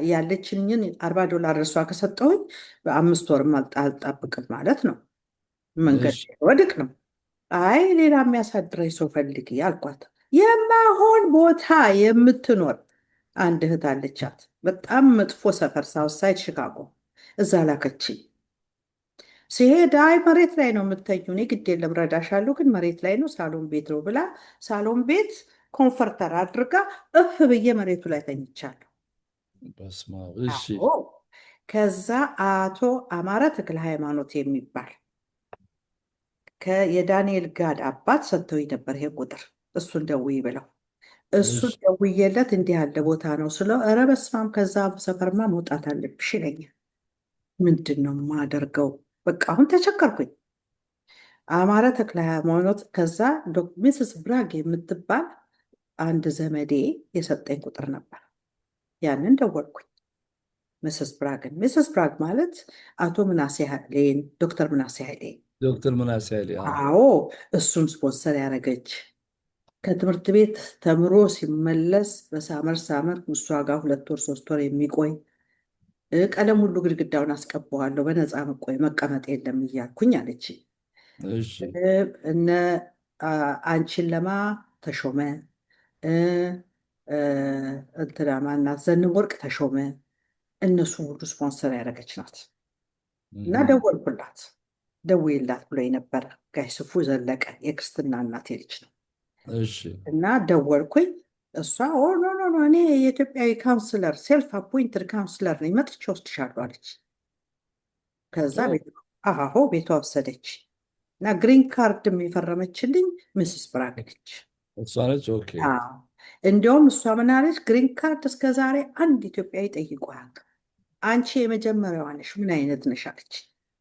ያለችኝን $40 እሷ ከሰጠሁኝ በ5 ወርም አልጣብቅም ማለት ነው። መንገድ እሺ፣ ወድቅ ነው። አይ ሌላ የሚያሳድረኝ ሰው ፈልጊ አልኳት። የማሆን ቦታ የምትኖር አንድ እህት አለቻት፣ በጣም መጥፎ ሰፈር ሳውሳይድ ሺካጎ። እዛ ላከችኝ። ሲሄድ አይ መሬት ላይ ነው የምተኙ፣ እኔ ግድ የለም እረዳሻለሁ፣ ግን መሬት ላይ ነው ሳሎን ቤት ነው ብላ ሳሎን ቤት ኮንፈርተር አድርጋ እፍ ብዬ መሬቱ ላይ ተኝቻለሁ። በስመ አብ። እሺ፣ አዎ። ከዛ አቶ አማረ ተክለ ሃይማኖት የሚባል የዳንኤል ጋድ አባት ሰጥተውኝ ነበር ይሄ ቁጥር፣ እሱን ደውይ ብለው። እሱን እሺ፣ ደውዬለት እንዲህ ያለ ቦታ ነው ስለው፣ ኧረ በስመ አብ ከዛ ሰፈርማ መውጣት አለብሽ ይለኛል። ምንድን ነው የማደርገው? በቃ አሁን ተቸገርኩኝ። አማረ ተክለ ሃይማኖት። ከዛ ሚስስ ብራግ የምትባል አንድ ዘመዴ የሰጠኝ ቁጥር ነበር። ያንን ደወልኩኝ። ሚስስ ብራግ ማለት አቶ ምናሴ ኃይሌን፣ ዶክተር ምናሴ ኃይሌ። ዶክተር ምናሴ ኃይሌ። አዎ እሱን ስፖንሰር ያደረገች። ከትምህርት ቤት ተምሮ ሲመለስ በሳመር እሷ ጋር 2 ወር 3 ወር የሚቆይ ቀለም ሁሉ ግድግዳውን አስቀባዋለሁ በነፃ መቀመጥ የለም እያልኩኝ አለች። እሺ፣ እነ አንቺን ለማ ተሾመ፣ እንትና ማናት ዘንወርቅ ተሾመ፣ እነሱ ሁሉ ስፖንሰር ያደረገች ናት። እና ደወልኩላት። ደውይላት ብሎ ነበረ ጋሽ ስፉ ዘለቀ የክርስትና እናቴ ልጅ ነው። እሺ፣ እና ደወልኩኝ። እሷ ኖ ኖ ኖ እኔ የኢትዮጵያዊ ካውንስለር ሴልፍ አፖይንትድ ካውንስለር ነኝ መጥቼ ወስድሻለሁ አለች። ከዛ አዎ ቤቷ ወሰደች እና ግሪን ካርድ የፈረመችልኝ ሚስስ ብራግ ነች። እሷ ነች። ኦኬ። እንዲያውም እሷ ምን አለች? ግሪን ካርድ እስከዛሬ አንድ ኢትዮጵያዊ ጠይቆ አያውቅም፣ አንቺ የመጀመሪያዋ ነሽ፣ ምን አይነት ነሽ አለች።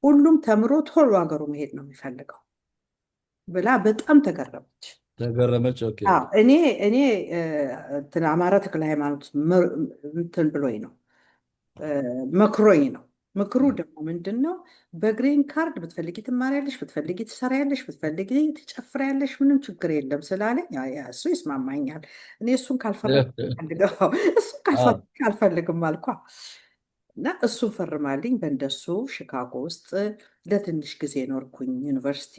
ሁሉም ተምሮ ቶሎ ሀገሩ መሄድ ነው የሚፈልገው ብላ በጣም ተገረመች። ተገረመች። ኦኬ። እኔ አማራ ተክለ ሃይማኖት እንትን ብሎኝ ነው መክሮኝ ነው ምክሩ ደግሞ ምንድን ነው? በግሪን ካርድ ብትፈልጊ ትማሪያለሽ፣ ብትፈልጊ ትሰሪያለሽ፣ ብትፈልጊ ትጨፍሪያለሽ፣ ምንም ችግር የለም ስላለኝ እሱ ይስማማኛል። እኔ እሱን ካልፈረም ፈልገው እሱን ካልፈልግም አልኳ እና እሱን ፈርማልኝ። በእንደሱ ሺካጎ ውስጥ ለትንሽ ጊዜ ኖርኩኝ። ዩኒቨርሲቲ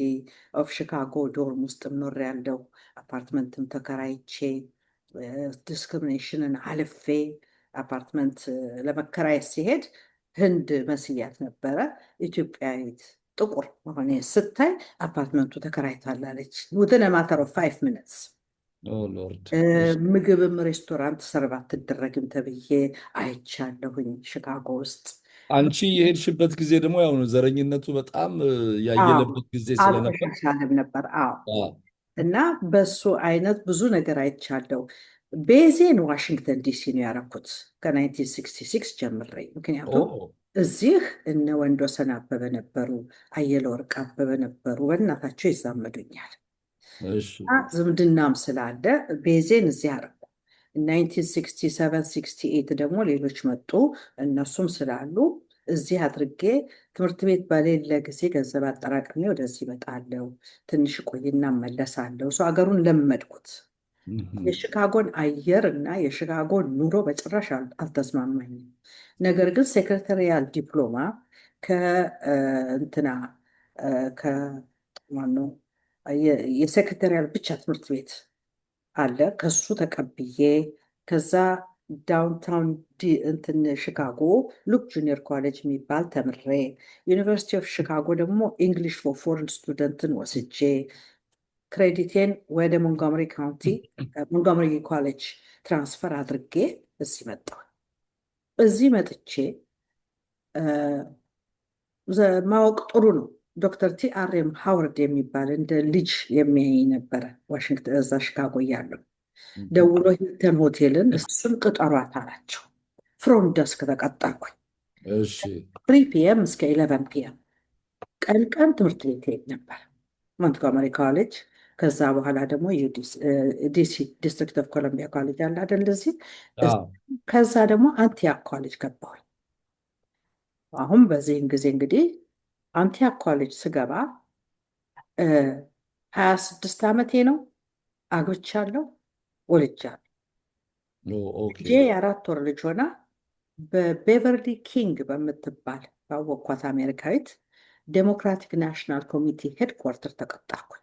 ኦፍ ሺካጎ ዶርም ውስጥ ኖር ያለው አፓርትመንትም ተከራይቼ ዲስክሪሚኔሽንን አልፌ አፓርትመንት ለመከራየት ሲሄድ ህንድ መስያት ነበረ። ኢትዮጵያዊት ጥቁር መሆኔ ስታይ አፓርትመንቱ ተከራይታላለች። ውድን ማተር ኦፍ 5 ሚኒትስ ሎርድ ምግብም ሬስቶራንት ሰርቭ አትደረግም ተብዬ አይቻለሁኝ ሺካጎ ውስጥ። አንቺ የሄድሽበት ጊዜ ደግሞ ያው ዘረኝነቱ በጣም ያየለበት ጊዜ ስለነበር አልተሻሻለም ነበር። አዎ እና በሱ አይነት ብዙ ነገር አይቻለሁ። ቤዜን ዋሽንግተን ዲሲ ነው ያደረኩት ከ1966 ጀምሬ። ምክንያቱም እዚህ እነ ወንዶሰን አበበ ነበሩ፣ አየለ ወርቅ አበበ ነበሩ። በእናታቸው ይዛመዱኛል። ዝምድናም ስላለ ቤዜን እዚህ አደረኩ። 1967-68 ደግሞ ሌሎች መጡ። እነሱም ስላሉ እዚህ አድርጌ ትምህርት ቤት በሌለ ጊዜ ገንዘብ አጠራቅሜ ወደዚህ እመጣለሁ። ትንሽ ቆይና እመለሳለሁ። ሰው ሀገሩን ለመድኩት። የሺካጎን አየር እና የሺካጎን ኑሮ በጭራሽ አልተስማማኝም። ነገር ግን ሴክሬታሪያል ዲፕሎማ ከእንትና ከማነው የሴክሬታሪያል ብቻ ትምህርት ቤት አለ። ከሱ ተቀብዬ ከዛ ዳውንታውን እንትን ሺካጎ ሉክ ጁኒየር ኮሌጅ የሚባል ተምሬ ዩኒቨርሲቲ ኦፍ ሺካጎ ደግሞ ኢንግሊሽ ፎር ፎሬን ስቱደንትን ወስጄ ክሬዲቴን ወደ ሞንጎመሪ ካውንቲ ሞንጎመሪ ኮሌጅ ትራንስፈር አድርጌ እዚህ መጣሁ። እዚህ መጥቼ ማወቅ ጥሩ ነው። ዶክተር ቲ.አር.ኤም ሃዋርድ የሚባል እንደ ልጅ የሚያይ ነበረ ዋሽንግተን እዛ ሺካጎ እያለሁ። ደውሎ ሂልተን ሆቴልን እሱን ቅጠሯት አላቸው። ፍሮንት ደስክ ተቀጠርኩኝ። 3 ፒኤም እስከ 11 ፒኤም ቀን ቀን ትምህርት ቤት ሄድ ነበር ሞንትጎመሪ ኮሌጅ። ከዛ በኋላ ደግሞ ዲሲ ዲስትሪክት ኦፍ ኮሎምቢያ ኮሌጅ አለ አይደል እንደዚህ። ከዛ ደግሞ አንቲያክ ኮሌጅ ገባሁኝ። አሁን በዚህን ጊዜ እንግዲህ አንቲያክ ኮሌጅ ስገባ 26 ዓመቴ ነው። አግብቻለሁ፣ ወልጃለሁ። ልጄ የ4 ወር ልጅ ሆና በቤቨርሊ ኪንግ በምትባል ባወቅኳት አሜሪካዊት ዴሞክራቲክ ናሽናል ኮሚቴ ሄድኳርተር ተቀጠርኩኝ።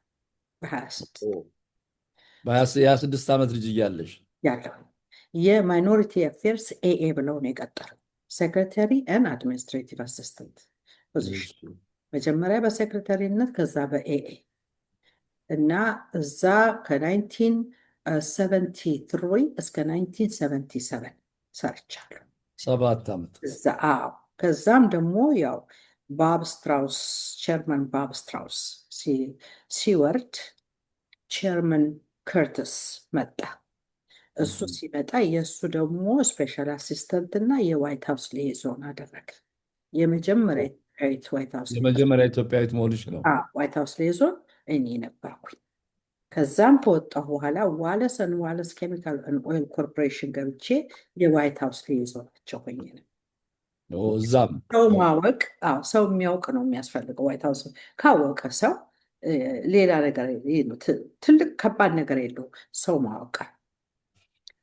በ26 ዓመት ልጅ እያለሽ ያለሁ የማይኖሪቲ አፌርስ ኤኤ ብለው ነው የቀጠሩ። ሴክሬታሪ ኤንድ አድሚኒስትሬቲቭ አሲስታንት ፖዚሽን፣ መጀመሪያ በሴክሬታሪነት ከዛ በኤኤ እና እዛ ከ1973 እስከ 1977 ሰርቻለሁ። 7 ዓመት እዛ። አዎ ከዛም ደግሞ ያው ባብ ስትራውስ ቸርመን ባብ ስትራውስ ሲወርድ ቸርመን ከርትስ መጣ። እሱ ሲመጣ የእሱ ደግሞ ስፔሻል አሲስተንት እና የዋይት ሀውስ ሊይዞን አደረገ። የመጀመሪያ ኢትዮጵያዊት መሆንሽ ነው። ዋይት ሀውስ ሊይዞን እኔ ነበርኩኝ። ከዛም ከወጣሁ በኋላ ዋለሰን ዋለስ ኬሚካል ኦይል ኮርፖሬሽን ገብቼ የዋይት ሀውስ ሊይዞናቸው ሆኜ ነው። እዛም ሰው ማወቅ ሰው የሚያውቅ ነው የሚያስፈልገው። ዋይት ሀውስ ካወቀ ሰው ሌላ ነገር ትልቅ ከባድ ነገር የለው። ሰው ማወቅ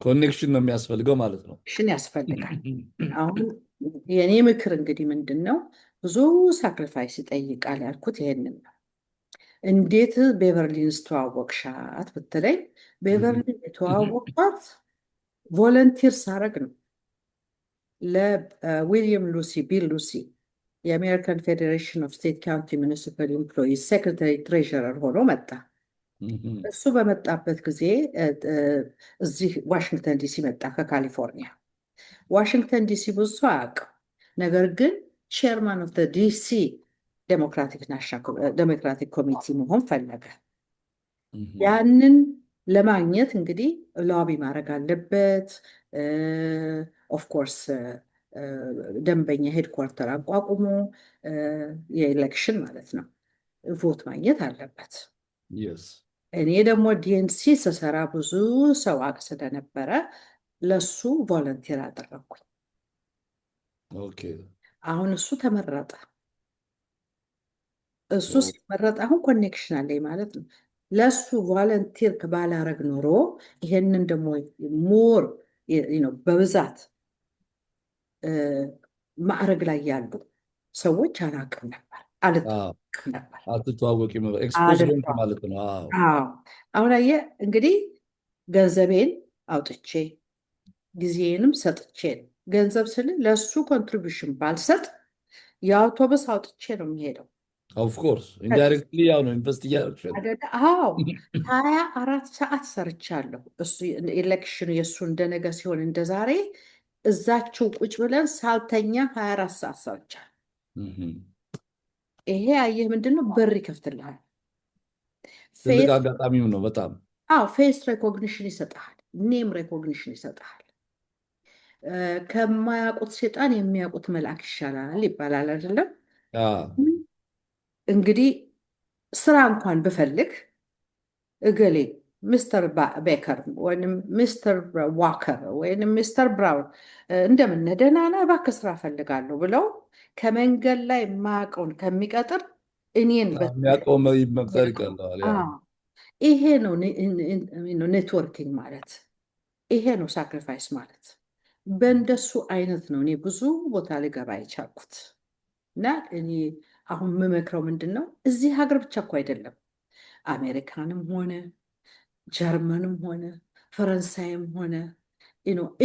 ኮኔክሽን ነው የሚያስፈልገው ማለት ነው። ሽን ያስፈልጋል። አሁን የእኔ ምክር እንግዲህ ምንድን ነው፣ ብዙ ሳክሪፋይስ ይጠይቃል ያልኩት ይሄንን ነው። እንዴት ቤቨርሊን ስተዋወቅሻት ብትለኝ፣ ቤቨርሊን የተዋወቅኳት ቮለንቲር ሳረግ ነው። ለዊሊያም ሉሲ ቢል ሉሲ የአሜሪካን ፌዴሬሽን ኦፍ ስቴት ካውንቲ ሙኒሲፓል ኤምፕሎይዝ ሴክሬታሪ ትሬዥረር ሆኖ መጣ። እሱ በመጣበት ጊዜ እዚህ ዋሽንግተን ዲሲ መጣ ከካሊፎርኒያ። ዋሽንግተን ዲሲ ብዙ አያውቅም። ነገር ግን ቼርማን ኦፍ ዲሲ ዴሞክራቲክ ኮሚቴ መሆን ፈለገ። ያንን ለማግኘት እንግዲህ ሎቢ ማድረግ አለበት። ኦፍኮርስ ደንበኛ ሄድኳርተር አቋቁሞ የኤሌክሽን ማለት ነው ቮት ማግኘት አለበት። እኔ ደግሞ ዲኤንሲ ስሰራ ብዙ ሰው አቅ ስለነበረ ለሱ ቮለንቲር አደረግኩኝ። አሁን እሱ ተመረጠ። እሱ ኦ፣ ሲመረጥ አሁን ኮኔክሽን አለኝ ማለት ነው። ለእሱ ቫለንቲር ባላረግ ኖሮ ይሄንን ደግሞ ሞር በብዛት ማዕረግ ላይ ያሉ ሰዎች አላቅም ነበር፣ አዎ፣ አልታወቅም ነበር። አትተዋወቂም ነበር። ኤክስፖዝ ሆንክ አልታወቅም። ማለት ነው። አዎ። አዎ። አሁን አየህ እንግዲህ ገንዘቤን አውጥቼ ጊዜንም ሰጥቼ ነው። ገንዘብ ስል ለእሱ ኮንትሪቢሽን ባልሰጥ የአውቶቡስ አውጥቼ ነው የሚሄደው። ኦፍኮርስ ኢንዳይሬክትሊ ያው ነው ኢንቨስት እያደረግሽ ነው። አዎ 24 ሰዓት ሰርቻለሁ። እሱ ኤሌክሽኑ የእሱ እንደነገ ሲሆን እንደ ዛሬ እዛችው ቁጭ ብለን ሳልተኛ 24 ሰዓት ሰርቻለሁ። እህም። ይሄ አየህ ምንድን ነው በር ይከፍትልሃል። ትልቅ አጋጣሚው ነው በጣም። ፌስ ሬኮግኒሽን ይሰጥሃል፣ ኔም ሬኮግኒሽን ይሰጥሃል። ከማያውቁት ሴጣን የሚያውቁት መልአክ ይሻላል ይባላል አይደለም? አዎ፣ እንግዲህ ስራ እንኳን ብፈልግ እገሌ ሚስተር ቤከር ወይም ሚስተር ዋከር ወይም ሚስተር ብራውን እንደምን ደህና ነህ እባክህ ስራ እፈልጋለሁ ብለው ከመንገድ ላይ የማያውቀውን ከሚቀጥር እኔን የሚያውቀው መሪ መቅጠር ይቀለዋል። ያ አዎ፣ ይሄ ነው ኔትወርኪንግ ማለት፣ ይሄ ነው ሳክሪፋይስ ማለት። በእንደሱ አይነት ነው እኔ ብዙ ቦታ ልገባ የቻልኩት። እና እኔ አሁን የምመክረው ምንድን ነው እዚህ ሀገር ብቻ እኮ አይደለም፣ አሜሪካንም ሆነ ጀርመንም ሆነ ፈረንሳይም ሆነ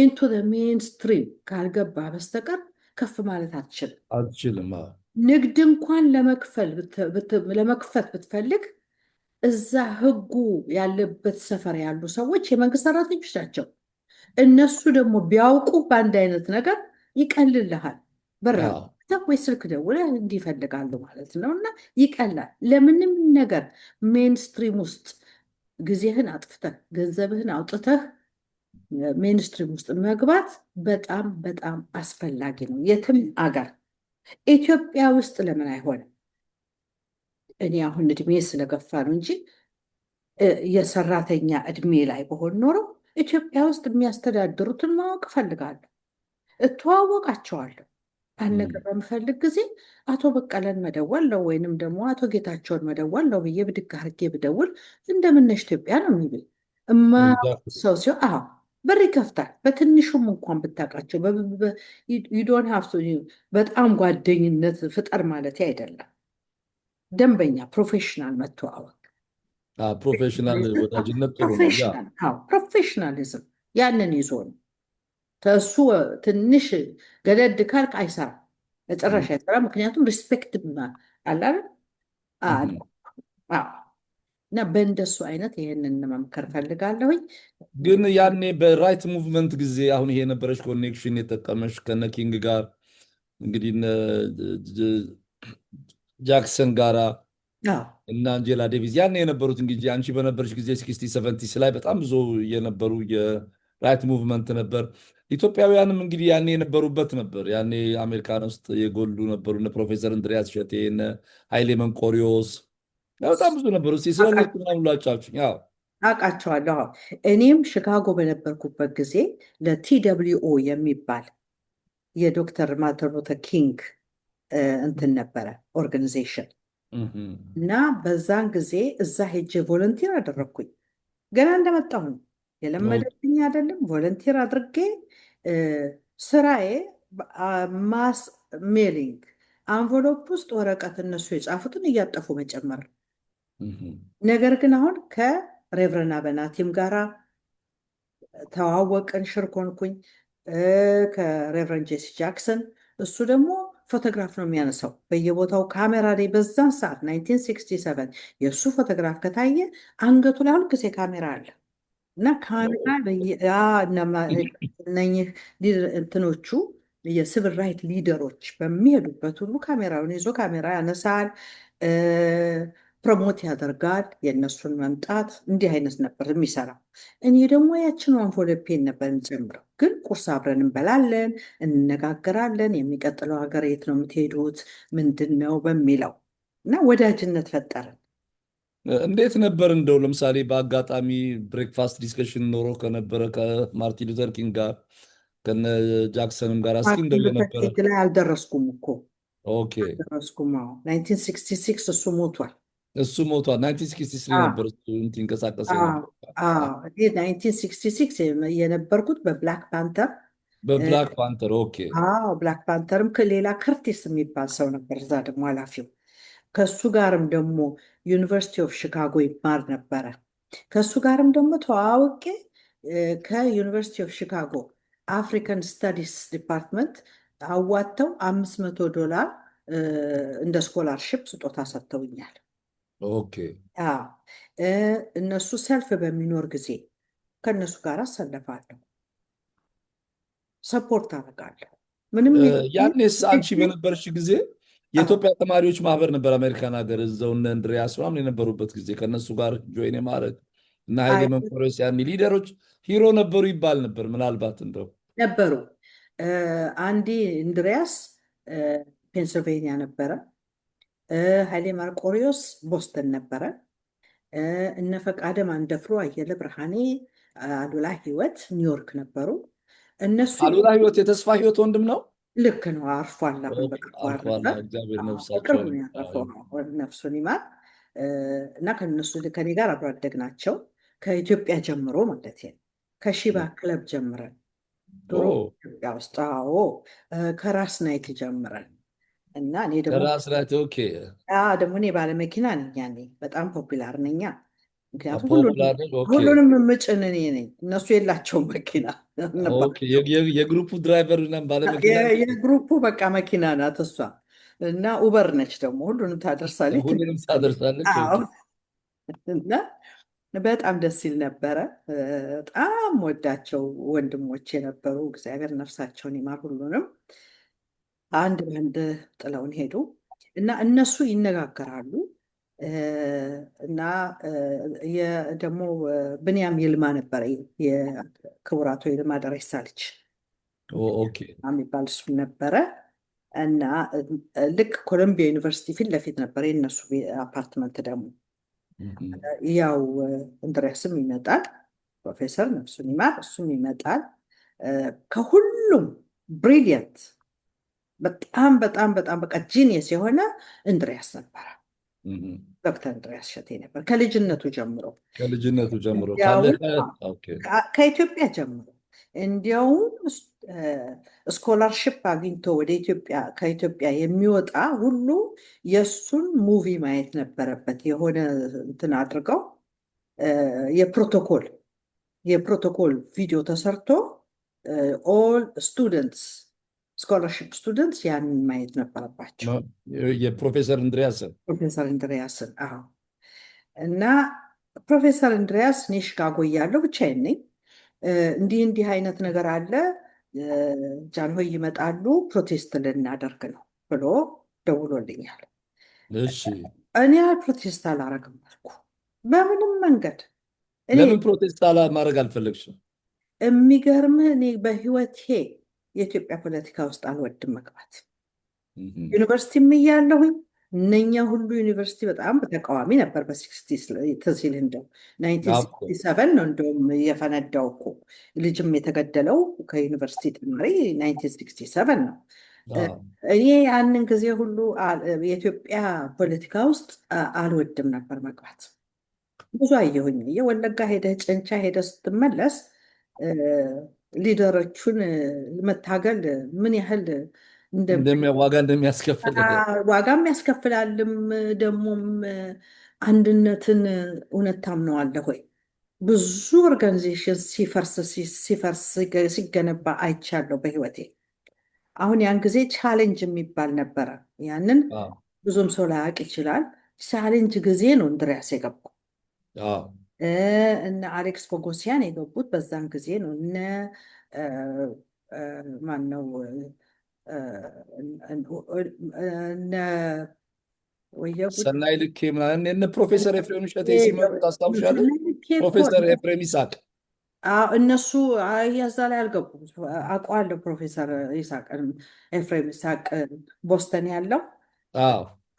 ኢንቱ ሜንስትሪም ካልገባ በስተቀር ከፍ ማለት አትችልም። አትችልም። አዎ፣ ንግድ እንኳን ለመክፈት ብትፈልግ እዛ ህጉ ያለበት ሰፈር ያሉ ሰዎች የመንግስት ሰራተኞች ናቸው። እነሱ ደግሞ ቢያውቁ በአንድ አይነት ነገር ይቀልልሃል። በር አዎ፣ ወይ ስልክ ደውለህ እንዲህ ይፈልጋሉ ማለት ነው እና ይቀላል። ለምንም ነገር ሜንስትሪም ውስጥ ጊዜህን አጥፍተህ ገንዘብህን አውጥተህ ሜንስትሪም ውስጥ መግባት በጣም በጣም አስፈላጊ ነው። የትም አገር ኢትዮጵያ ውስጥ ለምን አይሆንም? እኔ አሁን እድሜ ስለገፋ ነው እንጂ የሰራተኛ እድሜ ላይ በሆን ኖረው ኢትዮጵያ ውስጥ የሚያስተዳድሩትን ማወቅ እፈልጋለሁ፣ እተዋወቃቸዋለሁ። አንድ ነገር በምፈልግ ጊዜ አቶ በቀለን መደወል ነው ወይንም ደግሞ አቶ ጌታቸውን መደወል ነው ብዬ ብድግ አድርጌ ብደውል እንደምነሽ ኢትዮጵያ ነው የሚሉኝ። ሰው ሲሆን በር ይከፍታል። በትንሹም እንኳን ብታውቃቸው ዩዶን ሀፍቶ በጣም ጓደኝነት ፍጠር ማለት አይደለም። ደንበኛ ፕሮፌሽናል መተዋወቅ፣ ፕሮፌሽናል ወዳጅነት ጥሩ ነው። ያ ፕሮፌሽናሊዝም ያንን ይዞ ነው። ከእሱ ትንሽ ገደድ ካልክ አይሰራም፣ መጨረሻ አይሰራም። ምክንያቱም ሪስፔክት አላለ እና በእንደሱ አይነት ይህንን መምከር ፈልጋለሁኝ። ግን ያኔ በራይት ሙቭመንት ጊዜ አሁን ይሄ የነበረች ኮኔክሽን የጠቀመሽ ከነ ኪንግ ጋር እንግዲህ ጃክሰን ጋራ እና አንጀላ ዴቪስ ያኔ የነበሩት እንግዲህ አንቺ በነበረች ጊዜ 60 ላይ በጣም ብዙ የነበሩ የራይት ሙቭመንት ነበር። ኢትዮጵያውያንም እንግዲህ ያኔ የነበሩበት ነበር። ያኔ አሜሪካን ውስጥ የጎሉ ነበሩ እነ ፕሮፌሰር እንድሪያስ ሸቴ፣ እነ ኃይሌ መንቆሪዎስ በጣም ብዙ ነበሩ። ስለ እነሱ ምናምን ላጫችሁኝ። አውቃቸዋለሁ። እኔም ሽካጎ በነበርኩበት ጊዜ ለቲደብሊውኦ የሚባል የዶክተር ማርቲን ሉተር ኪንግ እንትን ነበረ ኦርጋኒዜሽን እና በዛን ጊዜ እዛ ሄጄ ቮለንቲር አደረግኩኝ። ገና እንደመጣሁ የለመደብኝ አይደለም። ቮለንቲር አድርጌ ስራዬ ማስ ሜሊንግ አንቨሎፕ ውስጥ ወረቀት እነሱ የጻፉትን እያጠፉ መጨመር። ነገር ግን አሁን ከሬቨረንድ አበናቲም ጋራ ተዋወቅን፣ ሽርኮንኩኝ ከሬቨረንድ ጄሲ ጃክሰን። እሱ ደግሞ ፎቶግራፍ ነው የሚያነሳው በየቦታው ካሜራ ላይ። በዛን ሰዓት 1967 የእሱ ፎቶግራፍ ከታየ አንገቱ ላይ ሁል ጊዜ ካሜራ አለ እና ካሜራ እነኝህ እንትኖቹ የሲቪል ራይት ሊደሮች በሚሄዱበት ሁሉ ካሜራውን ይዞ ካሜራ ያነሳል፣ ፕሮሞት ያደርጋል የእነሱን መምጣት። እንዲህ አይነት ነበር የሚሰራው። እኔ ደግሞ ያችን አንፎለፔን ነበር የሚጨምረው። ግን ቁርስ አብረን እንበላለን፣ እንነጋገራለን። የሚቀጥለው ሀገር የት ነው የምትሄዱት ምንድን ነው በሚለው እና ወዳጅነት ፈጠርን። እንዴት ነበር እንደው ለምሳሌ በአጋጣሚ ብሬክፋስት ዲስከሽን ኖሮ ከነበረ ከማርቲን ሉተር ኪንግ ጋር ከነ ጃክሰንም ጋር እስኪ ማርቲን እንደው ሉተር የነበረ ኪንግ ላይ አልደረስኩም እኮ ኦኬ አልደረስኩም። 1966 እሱ ሞቷል። እሱ ሞቷል። 1963 አዎ ነበር እሱ ይንቀሳቀስ አዎ የነበር አዎ። እኔ 1966 የነበርኩት በብላክ ፓንተር። በብላክ ፓንተር። ኦኬ አዎ ብላክ ፓንተርም ከሌላ ከርቲስ የሚባል ሰው ነበር እዛ ደግሞ ኃላፊው። ከሱ ጋርም ደግሞ ዩኒቨርሲቲ ኦፍ ሺካጎ ይማር ነበረ። ከሱ ጋርም ደግሞ ተዋውቄ ከዩኒቨርሲቲ ኦፍ ሺካጎ አፍሪካን ስታዲስ ዲፓርትመንት አዋጥተው $500 እንደ ስኮላርሽፕ ስጦታ ሰጥተውኛል። ኦኬ አዎ እነሱ ሰልፍ በሚኖር ጊዜ ከእነሱ ጋር አሰለፋለሁ፣ ሰፖርት አደርጋለሁ። ምንም ያኔስ አንቺ በነበርሽ ጊዜ የኢትዮጵያ ተማሪዎች ማህበር ነበር አሜሪካን ሀገር እዛው እነ እንድሪያስ ምናምን የነበሩበት ጊዜ ከእነሱ ጋር ጆይን የማድረግ እና ኃይሌ መንኮሬስ ያኔ ሊደሮች ሂሮ ነበሩ ይባል ነበር። ምናልባት እንደው ነበሩ። አንዲ እንድሪያስ ፔንስልቬኒያ ነበረ። ኃይሌ ማርቆሪዎስ ቦስተን ነበረ። እነ ፈቃደ ማንደፍሮ፣ አየለ ብርሃኔ፣ አሉላ ህይወት ኒውዮርክ ነበሩ። እነሱ አሉላ ህይወት የተስፋ ህይወት ወንድም ነው። ልክ ነው። አርፏል። አሁን በቅርቡ አልፏል። አረፈ። እግዚአብሔር በቅርቡ ነፍሳቸውን ነው ያረፈው። ነፍሱን ይማር። እና ከኔ ጋር አብሮ አደግ ናቸው። ከኢትዮጵያ ጀምሮ ማለት ነው። ከሺባ ክለብ ጀምረን ድሮ ኢትዮጵያ ውስጥ አዎ፣ ከራስ ናይት ጀምረን እና እኔ ደግሞ ከራስ ላይ ኦኬ ደግሞ እኔ ባለመኪና ነኝ። ያኔ በጣም ፖፑላር ነኛ። ምክንያቱም ፖፑላር ኦኬ ሁሉንም የምጭን እኔ ነኝ። እነሱ የላቸውም መኪና ኦኬ የግሩፑ ድራይቨር እና ባለመኪና የግሩፑ በቃ መኪና ናት እሷ። እና ኡበር ነች ደግሞ ሁሉንም ታደርሳለች። ሁሉንም ታደርሳለች። አዎ። እና በጣም ደስ ይል ነበረ። በጣም ወዳቸው ወንድሞች የነበሩ እግዚአብሔር ነፍሳቸውን ይማር። ሁሉንም አንድ በአንድ ጥለውን ሄዱ እና እነሱ ይነጋገራሉ። እና ደግሞ ብንያም ይልማ ነበረ የክቡራቶ ይልማ ደሬሳ ልጅ ኦኬ የሚባል እሱ ነበረ። እና ልክ ኮሎምቢያ ዩኒቨርሲቲ ፊት ለፊት ነበረ የእነሱ አፓርትመንት። ደግሞ ያው እንድሪያስም ይመጣል፣ ፕሮፌሰር ነፍሱን ይማር እሱም ይመጣል። ከሁሉም ብሪሊየንት በጣም በጣም በጣም በቃ ጂኒየስ የሆነ እንድሪያስ ነበረ። ዶክተር እንድሪያስ እሸቴ ነበር ከልጅነቱ ጀምሮ ከኢትዮጵያ ጀምሮ እንዲያውም ስኮላርሽፕ አግኝቶ ወደ ኢትዮጵያ ከኢትዮጵያ የሚወጣ ሁሉ የእሱን ሙቪ ማየት ነበረበት። የሆነ እንትን አድርገው የፕሮቶኮል ቪዲዮ ተሰርቶ ኦል ስቱደንትስ ስኮላርሽፕ ስቱደንትስ ያንን ማየት ነበረባቸው። የፕሮፌሰር እንድሪያስን አዎ። እና ፕሮፌሰር እንድሪያስ እኔ ሽካጎ እያለሁ ብቻዬን ነኝ። እንዲህ አይነት ነገር አለ፣ ጃንሆይ ይመጣሉ፣ ፕሮቴስት ልናደርግ ነው ብሎ ደውሎልኛል። እኔ ፕሮቴስት አላረግም አልኩ። በምንም መንገድ ለምን ፕሮቴስት ማድረግ አልፈለግሽም? የሚገርምህ እኔ በህይወቴ የኢትዮጵያ ፖለቲካ ውስጥ አልወድም መግባት። ዩኒቨርሲቲም እያለሁኝ እነኛ ሁሉ ዩኒቨርሲቲ በጣም በተቃዋሚ ነበር። በ1967 እንደው 1967 ነው እንደውም የፈነዳው እኮ ልጅም የተገደለው ከዩኒቨርሲቲ ተማሪ 1967 ነው። እኔ ያንን ጊዜ ሁሉ የኢትዮጵያ ፖለቲካ ውስጥ አልወድም ነበር መግባት። ብዙ አየሁኝ። የወለጋ ሄደህ ጨንቻ ሄደህ ስትመለስ ሊደሮቹን መታገል ምን ያህል ዋጋ እንደሚያስከፍል ዋጋም ያስከፍላልም። ደግሞም አንድነትን እውነት ታምነዋለህ ወይ? ብዙ ኦርጋኒዜሽን ሲፈርስ ሲገነባ አይቻለሁ በህይወቴ። አሁን ያን ጊዜ ቻሌንጅ የሚባል ነበረ። ያንን ብዙም ሰው ላያውቅ ይችላል። ቻሌንጅ ጊዜ ነው እንድሪያስ የገባው። እነ አሌክስ ቦጎሲያን የገቡት በዛን ጊዜ ነው። እነ ማነው ሰናይ ልኬ ምናምን እነ ፕሮፌሰር ኤፍሬም እሸቴ ሲመጡ ታስታውሻለሽ? ፕሮፌሰር ኤፍሬም ይስሐቅ እነሱ እዛ ላይ አልገቡም። አውቀዋለሁ ፕሮፌሰር ኤፍሬም ይስሐቅ ቦስተን ያለው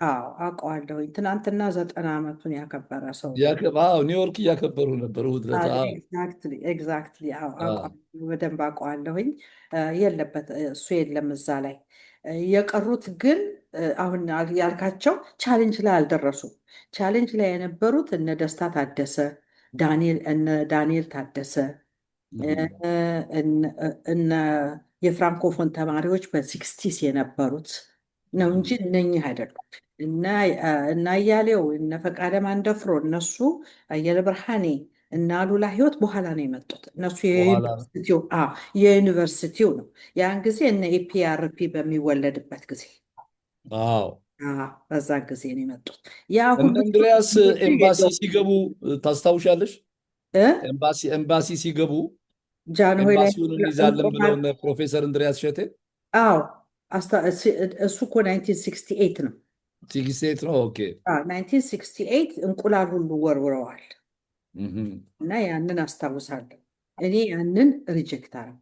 አዎ አውቀዋለሁኝ። ትናንትና 90 ዓመቱን ያከበረ ሰው ነው። ኒውዮርክ እያከበሩ ነበር እሑድ ዕለት። ኤግዛክትሊ ኤግዛክትሊ። አዎ አዎ፣ አውቀዋለሁ፣ በደንብ አውቀዋለሁኝ። የለበት እሱ የለም እዛ ላይ። የቀሩት ግን አሁን ያልካቸው ቻሌንጅ ላይ አልደረሱም። ቻሌንጅ ላይ የነበሩት እነ ደስታ ታደሰ፣ እነ ዳንኤል ታደሰ፣ እም፣ እነ የፍራንኮፎን ተማሪዎች በሲክስቲስ የነበሩት ነው እንጂ እም። እነኚህ አይደሉም። እና አያሌው እነ ፈቃደ ማንደፍሮ እነሱ አየለ ብርሃኔ እና አሉላ ህይወት በኋላ ነው የመጡት። እነሱ በኋላ ነው። የዩኒቨርሲቲው ነው። ያን ጊዜ እነ ኤፒአርፒ በሚወለድበት ጊዜ አዎ፣ በዛ ጊዜ ነው የመጡት። ያ እነ ሁሉ እንድሪያስ ኤምባሲ ሲገቡ ታስታውሻለሽ? እ ኤምባሲ ሲገቡ ጃንሆይ ላይ ኤምባሲውን እንይዛለን ብለው እንቁላል። እነ ፕሮፌሰር እንድሪያስ እሸቴ አዎ እሱ እኮ 1968 ነው። ቲጊስቴት ነው። ኦኬ። 1968 እንቁላል ሁሉ ወርውረዋል። እም፣ እና ያንን አስታውሳለሁ። እኔ ያንን ሪጀክት አደረኩ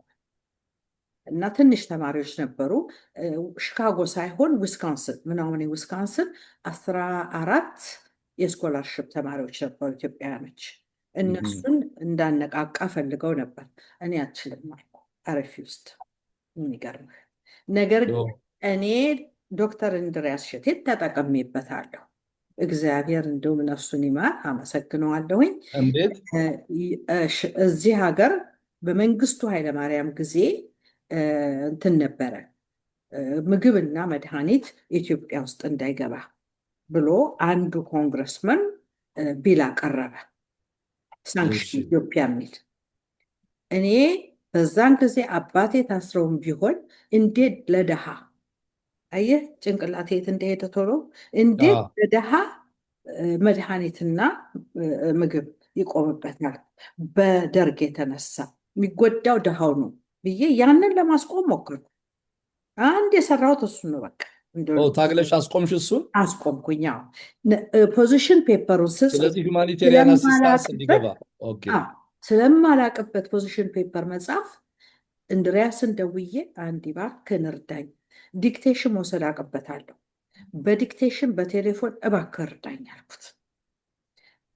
እና ትንሽ ተማሪዎች ነበሩ። ሽካጎ ሳይሆን ዊስካንስን ምናምን ዊስካንስን 14 የስኮላርሽፕ ተማሪዎች ነበሩ ኢትዮጵያውያኖች። እም። እነሱን እንዳነቃቃ ፈልገው ነበር። እኔ አልችልም አልኩ። አረፊ ውስጥ የሚገርምህ ነገር ኦ፣ ግን እኔ ዶክተር እንድሪያስ እሸቴን ተጠቅሜበታለሁ። እግዚአብሔር እንደውም ነፍሱን ይማር፣ አመሰግነዋለሁኝ። እንዴት? እዚህ ሀገር በመንግስቱ ኃይለማርያም ጊዜ እንትን ነበረ፣ ምግብና መድኃኒት ኢትዮጵያ ውስጥ እንዳይገባ ብሎ አንዱ ኮንግረስመን ቢል አቀረበ፣ እሺ። ሳንክሽን ኢትዮጵያ የሚል። እኔ በዛን ጊዜ አባቴ ታስረውም ቢሆን እንዴት ለድሃ አየህ ጭንቅላቴ የት እንደሄደ ቶሎ እንዴት አዎ፣ ለድሃ መድኃኒትና ምግብ ይቆምበታል? በደርግ የተነሳ የሚጎዳው ድሃው ነው ብዬ ያንን ለማስቆም ሞከርኩ። አንድ የሰራሁት እሱ ነው። በቃ ታግለሽ አስቆምሽ እሱን። አስቆምኩኝ። ፖዚሽን ፔፐሩን ስጽፍ ስለዚህ ሁማኒቴሪያን አሲስታንስ እንዲገባ። ስለማላቅበት ኦኬ። ስለማላቅበት ፖዚሽን ፔፐር መጻፍ እንድሪያስን ደውዬ አንድ እባክህን እርዳኝ፣ ዲክቴሽን መውሰድ አቅበታለሁ፣ በዲክቴሽን በቴሌፎን እባክህ እርዳኝ አልኩት።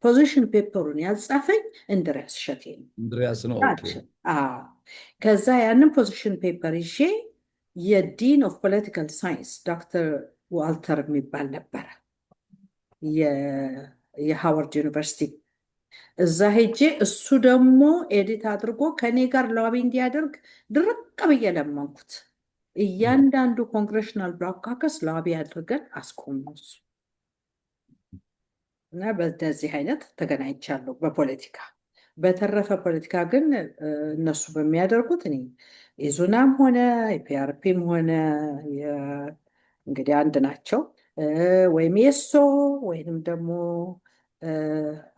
ፖዚሽን ፔፐሩን ያጻፈኝ እንድሪያስ እሸቴ ነው። እንድሪያስ ነው። ኦኬ። ከዛ ያንን ፖዚሽን ፔፐር ይዤ የዲን ኦፍ ፖለቲካል ሳይንስ ዶክተር ዋልተር የሚባል ነበረ የሃዋርድ ዩኒቨርሲቲ። እዛ ሄጄ እሱ ደግሞ ኤዲት አድርጎ ከኔ ጋር ሎቢ እንዲያደርግ ድርቅ ብዬ ለመንኩት። እያንዳንዱ ኮንግሬሽናል ብላክ ካከስ ሎቢ አድርገን አስቆሙ። እና በዚህ አይነት ተገናኝቻለሁ በፖለቲካ። በተረፈ ፖለቲካ ግን እነሱ በሚያደርጉት እኔ ኢዙናም ሆነ የፒአርፒም ሆነ እንግዲህ አንድ ናቸው፣ ወይም የሶ ወይንም ደግሞ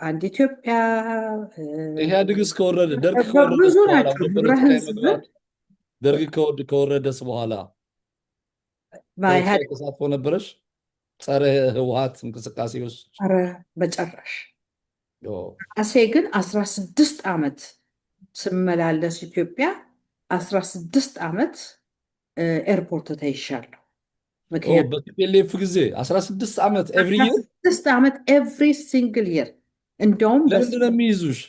አንድ ኢትዮጵያ ኢህአዴግ እስከወረደ ደርግ ከወረደስ ብዙ በኋላ ናቸው። ወደ ህብረ ፖለቲካ ህዝብ መግባት ደርግ ከወረደስ በኋላ ፖለቲካዊ ተሳትፎ ነበረሽ? ጸረ ህወሀት እንቅስቃሴ ውስጥ? ኧረ በጨራሽ። ኦ፣ ራሴ ግን 16 ዓመት ስመላለስ ኢትዮጵያ 16 ዓመት ኤርፖርት ተይሻለሁ። ምክንያቱም በቲፒኤልኤፍ ጊዜ 16 ዓመት ኤቭሪ ይር? 16 ዓመት ኤቭሪ ሲንግል ይር። እንደውም ለምንድን ነው የሚይዙሽ?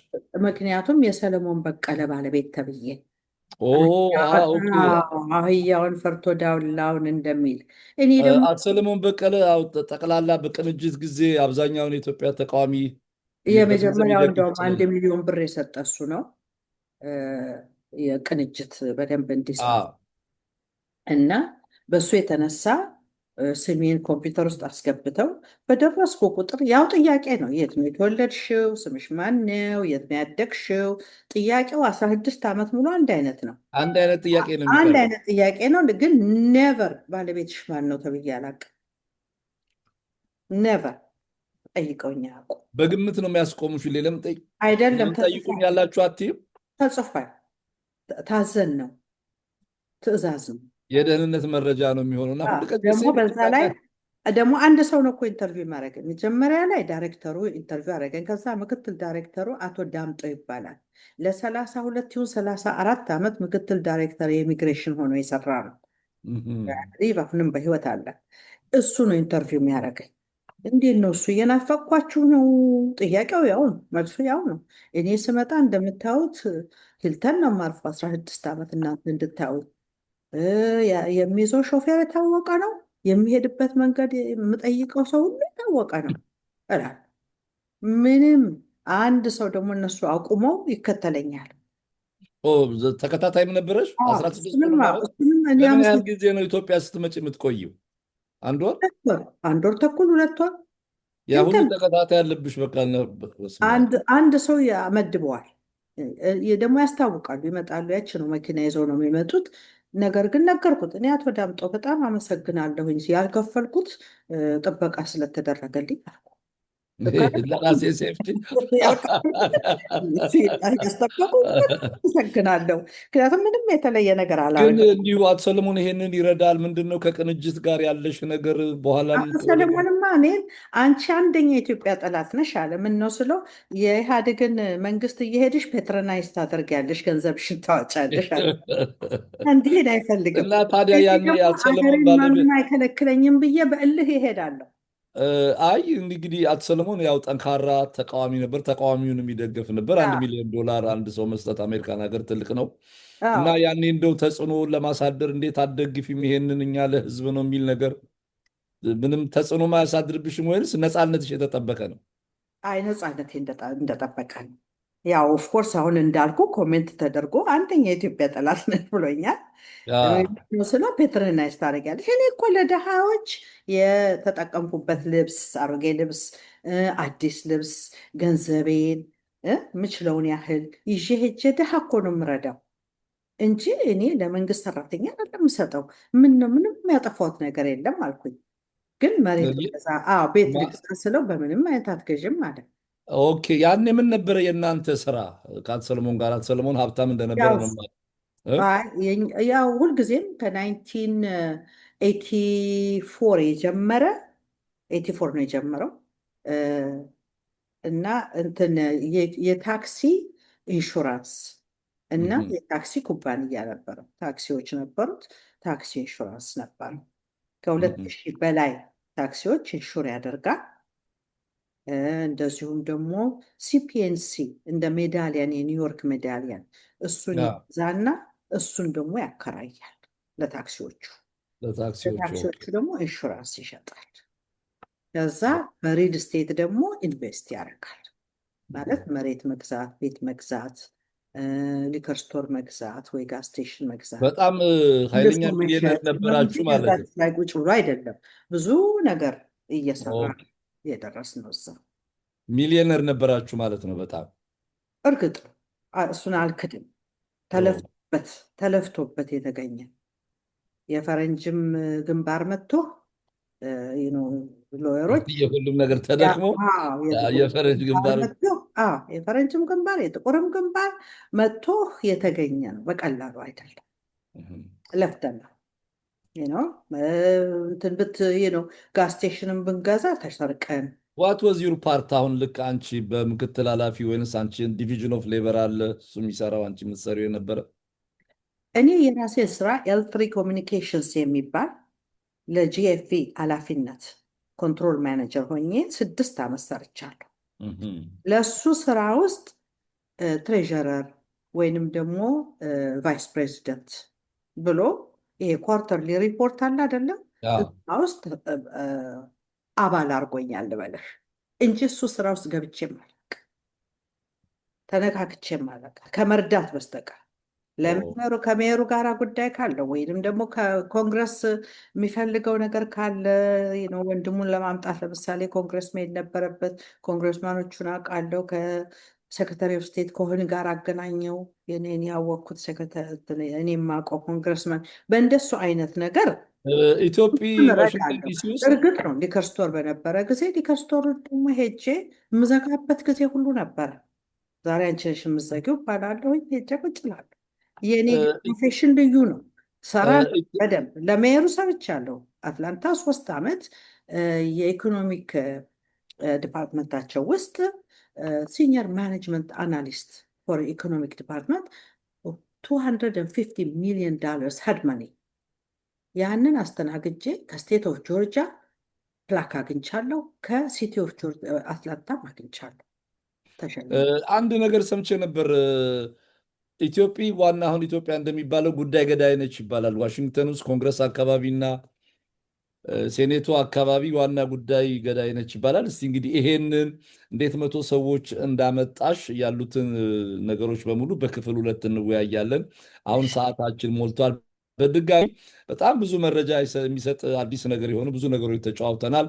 ምክንያቱም የሰለሞን በቀለ ባለቤት ተብዬ ኦኬ። አህያውን ፈርቶ ዳውላውን እንደሚል እኔ ደግሞ አቶ ሰለሞን በቀለ ጠቅላላ በቅንጅት ጊዜ አብዛኛውን የኢትዮጵያ ተቃዋሚ የመጀመሪያው በገንዘብ እንደውም ይደግፍ 1 ሚሊዮን ብር የሰጠ እሱ ነው። የቅንጅት በደንብ እንዲስፋፋ እና በእሱ የተነሳ ስሜን ኮምፒውተር ውስጥ አስገብተው በደረስኩ ቁጥር ያው ጥያቄ ነው። የት ነው የተወለድሽው? ስምሽ ማን ነው? የት ነው ያደግሽው? ጥያቄው 16 ዓመት ሙሉ አንድ አይነት ነው። አንድ አይነት ጥያቄ ነው አንድ የሚቀርበው። አይነት ጥያቄ ነው። ግን ኔቨር ባለቤትሽ ማን ነው ተብዬ አላውቅም። ኔቨር ጠይቀውኝ አያውቁም። በግምት ነው የሚያስቆሙሽ። ለምን አይደለም ጠይቁኝ ያላችሁ አትይም? ተጽፏል። ታዘን ነው፣ ትዕዛዝ ነው። የደህንነት መረጃ ነው የሚሆነውና ሁል ቀን ደግሞ በዛ ላይ ደግሞ አንድ ሰው ነው እኮ ኢንተርቪው ማድረገን። መጀመሪያ ላይ ዳይሬክተሩ ኢንተርቪው አደረገን። ከዛ ምክትል ዳይሬክተሩ አቶ ዳምጦ ይባላል። ለ32 ይሁን 34 ዓመት ምክትል ዳይሬክተር የኢሚግሬሽን ሆኖ የሰራ ነው። አሁንም በህይወት አለ። እሱ ነው ኢንተርቪው የሚያደርገኝ። እንዴት ነው እሱ እየናፈቅኳችሁ ነው? ጥያቄው ያው ነው፣ መልሱ ያው ነው። እኔ ስመጣ እንደምታዩት ሂልተን ነው የማርፈው 16 ዓመት እናንተ እንድታዩት። የሚይዘው ሾፌር የታወቀ ነው። የሚሄድበት መንገድ የምጠይቀው ሰው ሁሉ የታወቀ ነው እላለሁ። ምንም አንድ ሰው ደግሞ እነሱ አቁመው ይከተለኛል። ተከታታይም ነበረሽ? 16 ወር ማለት እሱንም እኔ ለምን ያህል አመሰግናለሁ። ጊዜ ነው ኢትዮጵያ ስትመጪ የምትቆይው? አንድ ወር? አንድ ወር ተኩል 2 ወር ያ ሁሉ ሂልተን ተከታታይ ያለብሽ? በቃ በስመ አብ። አንድ ሰው ያመድበዋል። ደግሞ ያስታውቃሉ፣ ይመጣሉ። ያች ነው መኪና ይዘው ነው የሚመጡት። ነገር ግን ነገርኩት፣ እኔ አቶ ዳምጦ በጣም አመሰግናለሁኝ ያልከፈልኩት ጥበቃ ስለተደረገልኝ አልኩ። ለራሴ ሴፍቲ ያስጠበቁ አመሰግናለሁ። ምክንያቱም ምንም የተለየ ነገር ግን አላደረገም። እንዲሁ አቶ ሰለሞን ይሄንን ይረዳል። ምንድን ነው ከቅንጅት ጋር ያለሽ ነገር? በኋላም አቶ ሰለሞንማ እኔን አንቺ አንደኛ የኢትዮጵያ ጠላት ነሽ አለ። ምን ነው ስለው የኢህአዴግን መንግስት እየሄድሽ ፔትሮናይዝ ታደርጊያለሽ፣ ገንዘብሽን ታወጫለሽ አለ። እንዲሄድ አይፈልግም። እና ታዲያ እኔ ያኔ ደግሞ አቶ ሰለሞን አገሬን ባለቤት ማንም አይከለክለኝም ብዬ በእልህ ይሄዳለሁ። አይ እንግዲህ አቶ ሰለሞን ያው ጠንካራ ተቃዋሚ ነበር። ተቃዋሚውን የሚደገፍ ነበር። $1 ሚሊዮን አንድ ሰው መስጠት አሜሪካን ሀገር ትልቅ ነው። እና አዎ ያኔ እንደው ተጽዕኖ ለማሳደር እንዴት አትደግፊም ይሄንን እኛ ለህዝብ ነው የሚል ነገር ምንም ተጽዕኖ ማያሳድርብሽም ወይንስ ነፃነትሽ የተጠበቀ ነው? አይ ነፃነቴ እንደጠበቀ ነው። ያው ኦፍኮርስ አሁን እንዳልኩ ኮሜንት ተደርጎ አንደኛ የኢትዮጵያ ጠላት ነን ብሎኛል። ስለ ፔትሮናይዝ ታደርጊያለሽ። እኔ እኮ ለድሃዎች የተጠቀምኩበት ልብስ፣ አሮጌ ልብስ፣ አዲስ ልብስ፣ ገንዘቤን ምችለውን ያህል ይዤ ሄጄ ድሃ እኮ ነው የምረዳው እንጂ እኔ ለመንግስት ሰራተኛ አይደለም የምሰጠው። ምን ነው ምንም ያጠፋሁት ነገር የለም አልኩኝ። ግን መሬት ልገዛ፣ ቤት ልግዛ ስለው በምንም አይነት አትገዥም አለ። ኦኬ ያኔ ምን ነበረ የእናንተ ስራ ከአቶ ሰለሞን ጋር? አቶ ሰለሞን ሀብታም እንደነበረ ነው የማውቀው። ያው ሁልጊዜም ከ1984 የጀመረ 84 ነው የጀመረው እና እንትን የታክሲ ኢንሹራንስ እና የታክሲ ኩባንያ ነበረው። ታክሲዎች ነበሩት፣ ታክሲ ኢንሹራንስ ነበረው። ከ2000 በላይ ታክሲዎች ኢንሹር ያደርጋል። እንደዚሁም ደግሞ ሲፒኤንሲ እንደ ሜዳሊያን የኒውዮርክ ሜዳሊያን እሱን ይዛና እሱን ደግሞ ያከራያል ለታክሲዎቹ። ለታክሲዎቹ ደግሞ ኢንሹራንስ ይሸጣል። ከዛ በሪል ስቴት ደግሞ ኢንቨስት ያደርጋል። ማለት መሬት መግዛት፣ ቤት መግዛት፣ ሊከር ስቶር መግዛት ወይ ጋዝ ስቴሽን መግዛት። በጣም ኃይለኛ ሚሊዮነር ነበራችሁ ማለት ነው። ላይ ቁጭ ብሎ አይደለም፣ ብዙ ነገር እየሰራ የደረስ ነው። እዛ ሚሊዮነር ነበራችሁ ማለት ነው። በጣም እርግጥ ነው፣ እሱን አልክድም። ተለፍቶበት የተገኘ የፈረንጅም ግንባር መጥቶ ሎየሮች የሁሉም ነገር ተደክሞ የፈረንጅ ግንባር የፈረንጅም ግንባር የጥቁርም ግንባር መጥቶ የተገኘ ነው። በቀላሉ አይደለም፣ ለፍተን ነው እንትን ጋዝ ስቴሽንም ብንገዛ ተሰርቀን። ዋት ወዝ ዩር ፓርት? አሁን ልክ አንቺ በምክትል ኃላፊ ወይንስ አንቺ ዲቪዥን ኦፍ ሌበር አለ እሱ የሚሰራው አንቺ የምትሰሪው የነበረ? እኔ የራሴ ስራ ኤል3 ኮሚኒኬሽንስ የሚባል ለጂኤፍቪ ኃላፊነት ኮንትሮል ማኔጀር ሆኜ 6 ዓመት ሰርቻለሁ። ለሱ ስራ ውስጥ ትሬዠረር ወይንም ደግሞ ቫይስ ፕሬዚደንት ብሎ ይሄ ኳርተርሊ ሪፖርት አለ አይደለም፣ እዛ ውስጥ አባል አድርጎኛል ልበለሽ እንጂ እሱ ስራ ውስጥ ገብቼም አላውቅም፣ ተነካክቼም አላውቅም ከመርዳት በስተቀር። ከሜየሩ ጋር ጉዳይ ካለ ወይንም ደግሞ ከኮንግረስ የሚፈልገው ነገር ካለ ወንድሙን ለማምጣት ለምሳሌ ኮንግረስ መሄድ ነበረበት። ኮንግረስማኖቹን አውቃለሁ። ከሴክሬታሪ ኦፍ ስቴት ከሆን ጋር አገናኘው። እኔን ያወቅኩት እኔ የማውቀው ኮንግረስማን በእንደሱ አይነት ነገር ኢትዮጵያ ዋሽንግተን ዲሲ ውስጥ እርግጥ ነው ሊከር ስቶር በነበረ ጊዜ ሊከር ስቶር ደግሞ ሄጄ የምዘጋበት ጊዜ ሁሉ ነበረ። ዛሬ አንቺ ነሽ የምትዘጊው እባላለሁ፣ ሄጄ ቁጭ እላለሁ። የኔ ፕሮፌሽን ልዩ ነው። ሰራ በደንብ ለሜየሩ ሰርቻለሁ። አትላንታ 3 ዓመት የኢኮኖሚክ ዲፓርትመንታቸው ውስጥ ሲኒየር ማኔጅመንት አናሊስት ፎር ኢኮኖሚክ ዲፓርትመንት $250 ሚሊዮን ሀድ መኒ ያንን አስተናግጄ ከስቴት ኦፍ ጆርጂያ ፕላክ አግኝቻለሁ። ከሲቲ ኦፍ አትላንታም አግኝቻለሁ። ተሸልሜ አንድ ነገር ሰምቼ ነበር። ኢትዮጵያ ዋና አሁን ኢትዮጵያ እንደሚባለው ጉዳይ ገዳይ ነች ይባላል። ዋሽንግተን ውስጥ ኮንግረስ አካባቢና ሴኔቱ አካባቢ ዋና ጉዳይ ገዳይ ነች ይባላል። እስቲ እንግዲህ ይሄንን እንዴት 100 ሰዎች እንዳመጣሽ ያሉትን ነገሮች በሙሉ በክፍል 2 እንወያያለን። አሁን ሰዓታችን ሞልቷል። በድጋሚ በጣም ብዙ መረጃ የሚሰጥ አዲስ ነገር የሆኑ ብዙ ነገሮች ተጫዋውተናል።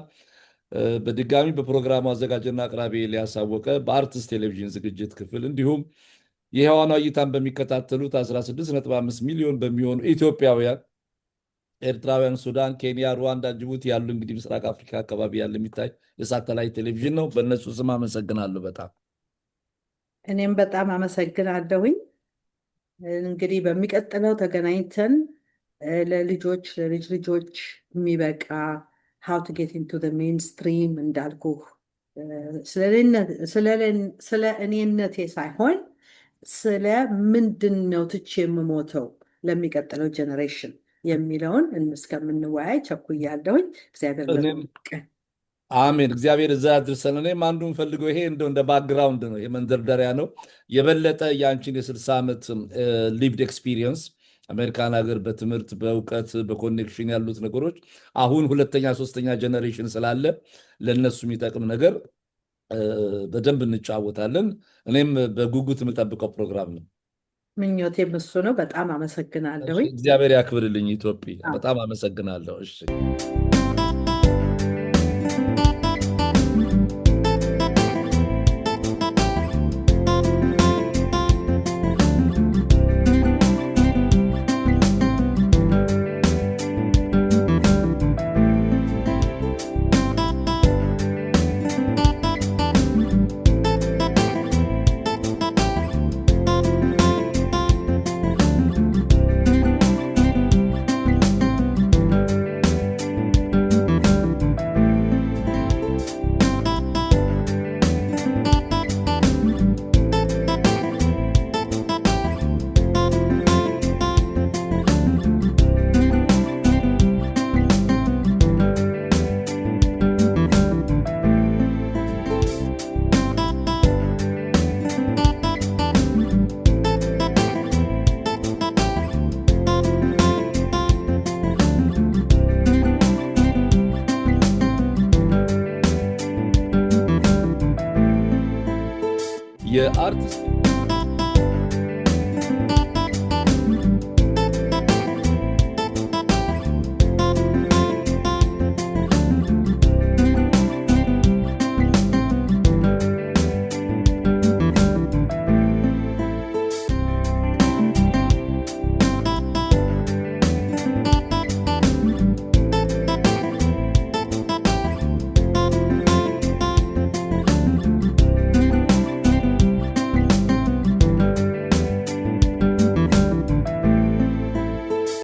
በድጋሚ በፕሮግራሙ አዘጋጅና አቅራቢ ኤልያስ አወቀ፣ በአርትስ ቴሌቪዥን ዝግጅት ክፍል እንዲሁም የሔዋኗ እይታን በሚከታተሉት 16.5 ሚሊዮን በሚሆኑ ኢትዮጵያውያን፣ ኤርትራውያን፣ ሱዳን፣ ኬንያ፣ ሩዋንዳ፣ ጅቡቲ ያሉ እንግዲህ ምስራቅ አፍሪካ አካባቢ ያለ የሚታይ የሳተላይት ቴሌቪዥን ነው። በእነሱ ስም አመሰግናለሁ በጣም። እኔም በጣም አመሰግናለሁኝ። እንግዲህ በሚቀጥለው ተገናኝተን ለልጅ ልጆች የሚበቃ ሃው ቱ ጌት ኢንቱ ሜንስትሪም እንዳልኩ ስለ እኔነቴ ሳይሆን ስለ ምንድን ነው ትቼ የምሞተው ለሚቀጥለው ጀኔሬሽን የሚለውን እስከምንወያይ ቸኩያለሁኝ። እግዚአብሔር ለቀን አሜን። እግዚአብሔር እዛ ያድርሰን። እኔም አንዱ ፈልገው ይሄ እንደ ባክግራውንድ ነው፣ የመንደርደሪያ ነው። የበለጠ የአንቺን የ60 ዓመት ሊቭድ ኤክስፒሪየንስ አሜሪካን ሀገር በትምህርት በእውቀት በኮኔክሽን ያሉት ነገሮች አሁን 2ኛ 3ኛ ጀነሬሽን ስላለ ለእነሱ የሚጠቅም ነገር በደንብ እንጫወታለን። እኔም በጉጉት የምጠብቀው ፕሮግራም ነው። ምኞቴም እሱ ነው። በጣም አመሰግናለሁኝ። እግዚአብሔር ያክብርልኝ። ኢትዮጵያ በጣም አመሰግናለሁ። እሺ የአርትስ